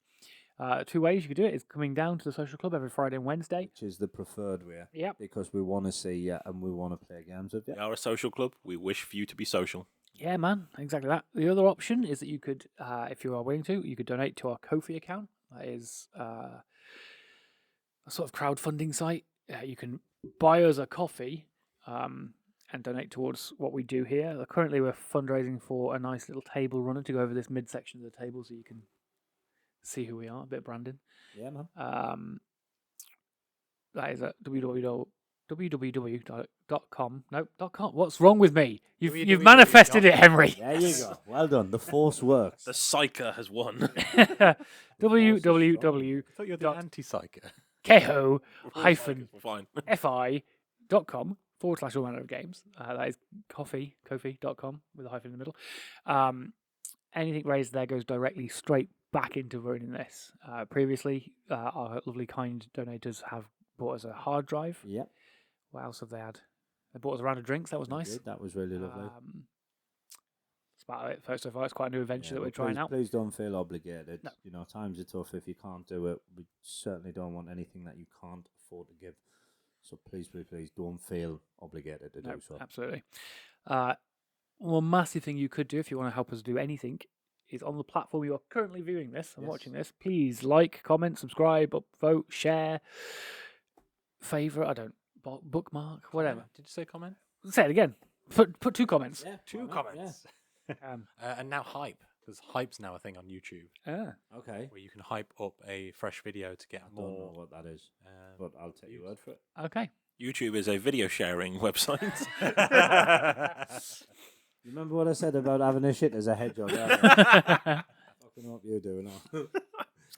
2 ways you can do it is coming down to the social club every Friday and Wednesday. Which is the preferred way. Yep. Because we want to see you and we want to play games with you. We are a social club. We wish for you to be social. Yeah, man, exactly that. The other option is that you could, if you are willing to, you could donate to our Ko-fi account. That is a sort of crowdfunding site. You can buy us a coffee and donate towards what we do here. Currently, we're fundraising for a nice little table runner to go over this midsection of the table so you can see who we are, a bit of branding. Yeah, man. That is at www.allmannerofgames.co.uk. www.com. No, .com. What's wrong with me? You've www. manifested it, Henry. There you go. Well done. The force works. The Psyker has won. www.ko-fi.com I thought you were the anti-psyker. /all manner of games. That is kofi.com with a hyphen in the middle. Anything raised there goes directly straight back into ruining this. Previously, our lovely kind donators have bought us a hard drive. Yep. What else have they had? They bought us a round of drinks. That was nice. Good. That was really lovely. That's about it so far. It's quite a new adventure that we're trying out. Please don't feel obligated. No. You know, times are tough. If you can't do it, we certainly don't want anything that you can't afford to give. So please don't feel obligated to do so. Absolutely. One massive thing you could do if you want to help us do anything is on the platform you are currently viewing this and watching this. Please like, comment, subscribe, upvote, share, favourite. Bookmark, whatever. Did you say comment? Say it again. Put 2 comments. Yeah, Two why not? comments. Um, And now hype, because hype's now a thing on YouTube, Yeah. Okay. where you can hype up a fresh video to get I don't know more. what that is, but I'll take your word for it. okay. YouTube is a video sharing website. You remember what I said about having a shit as a hedgehog? I fucking hope you do now.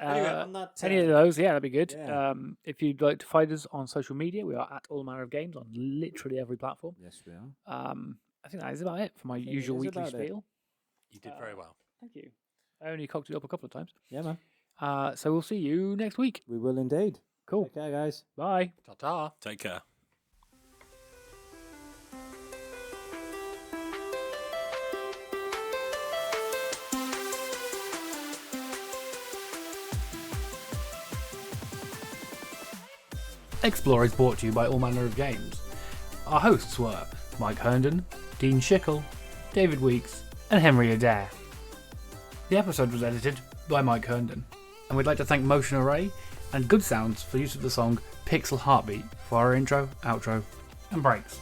Anyway, on that, Any of those, yeah, that'd be good. Yeah. If you'd like to find us on social media, we are at All Manner of Games on literally every platform. yes, we are. I think that is about it for my think it usual is weekly about it. spiel. You did very well. Thank you. I only cocked it up a couple of times. Yeah, man. So we'll see you next week. We will indeed. Cool. Take care, guys. Bye. Ta-ta. Take care. EXP-lore is brought to you by All Manner of Games. Our hosts were Mike Hearnden, Dean Shickle, David Weeks, and Henry Adair. The episode was edited by Mike Hearnden, and we'd like to thank Motion Array and Good Sounds for use of the song Pixel Heartbeat for our intro, outro, and breaks.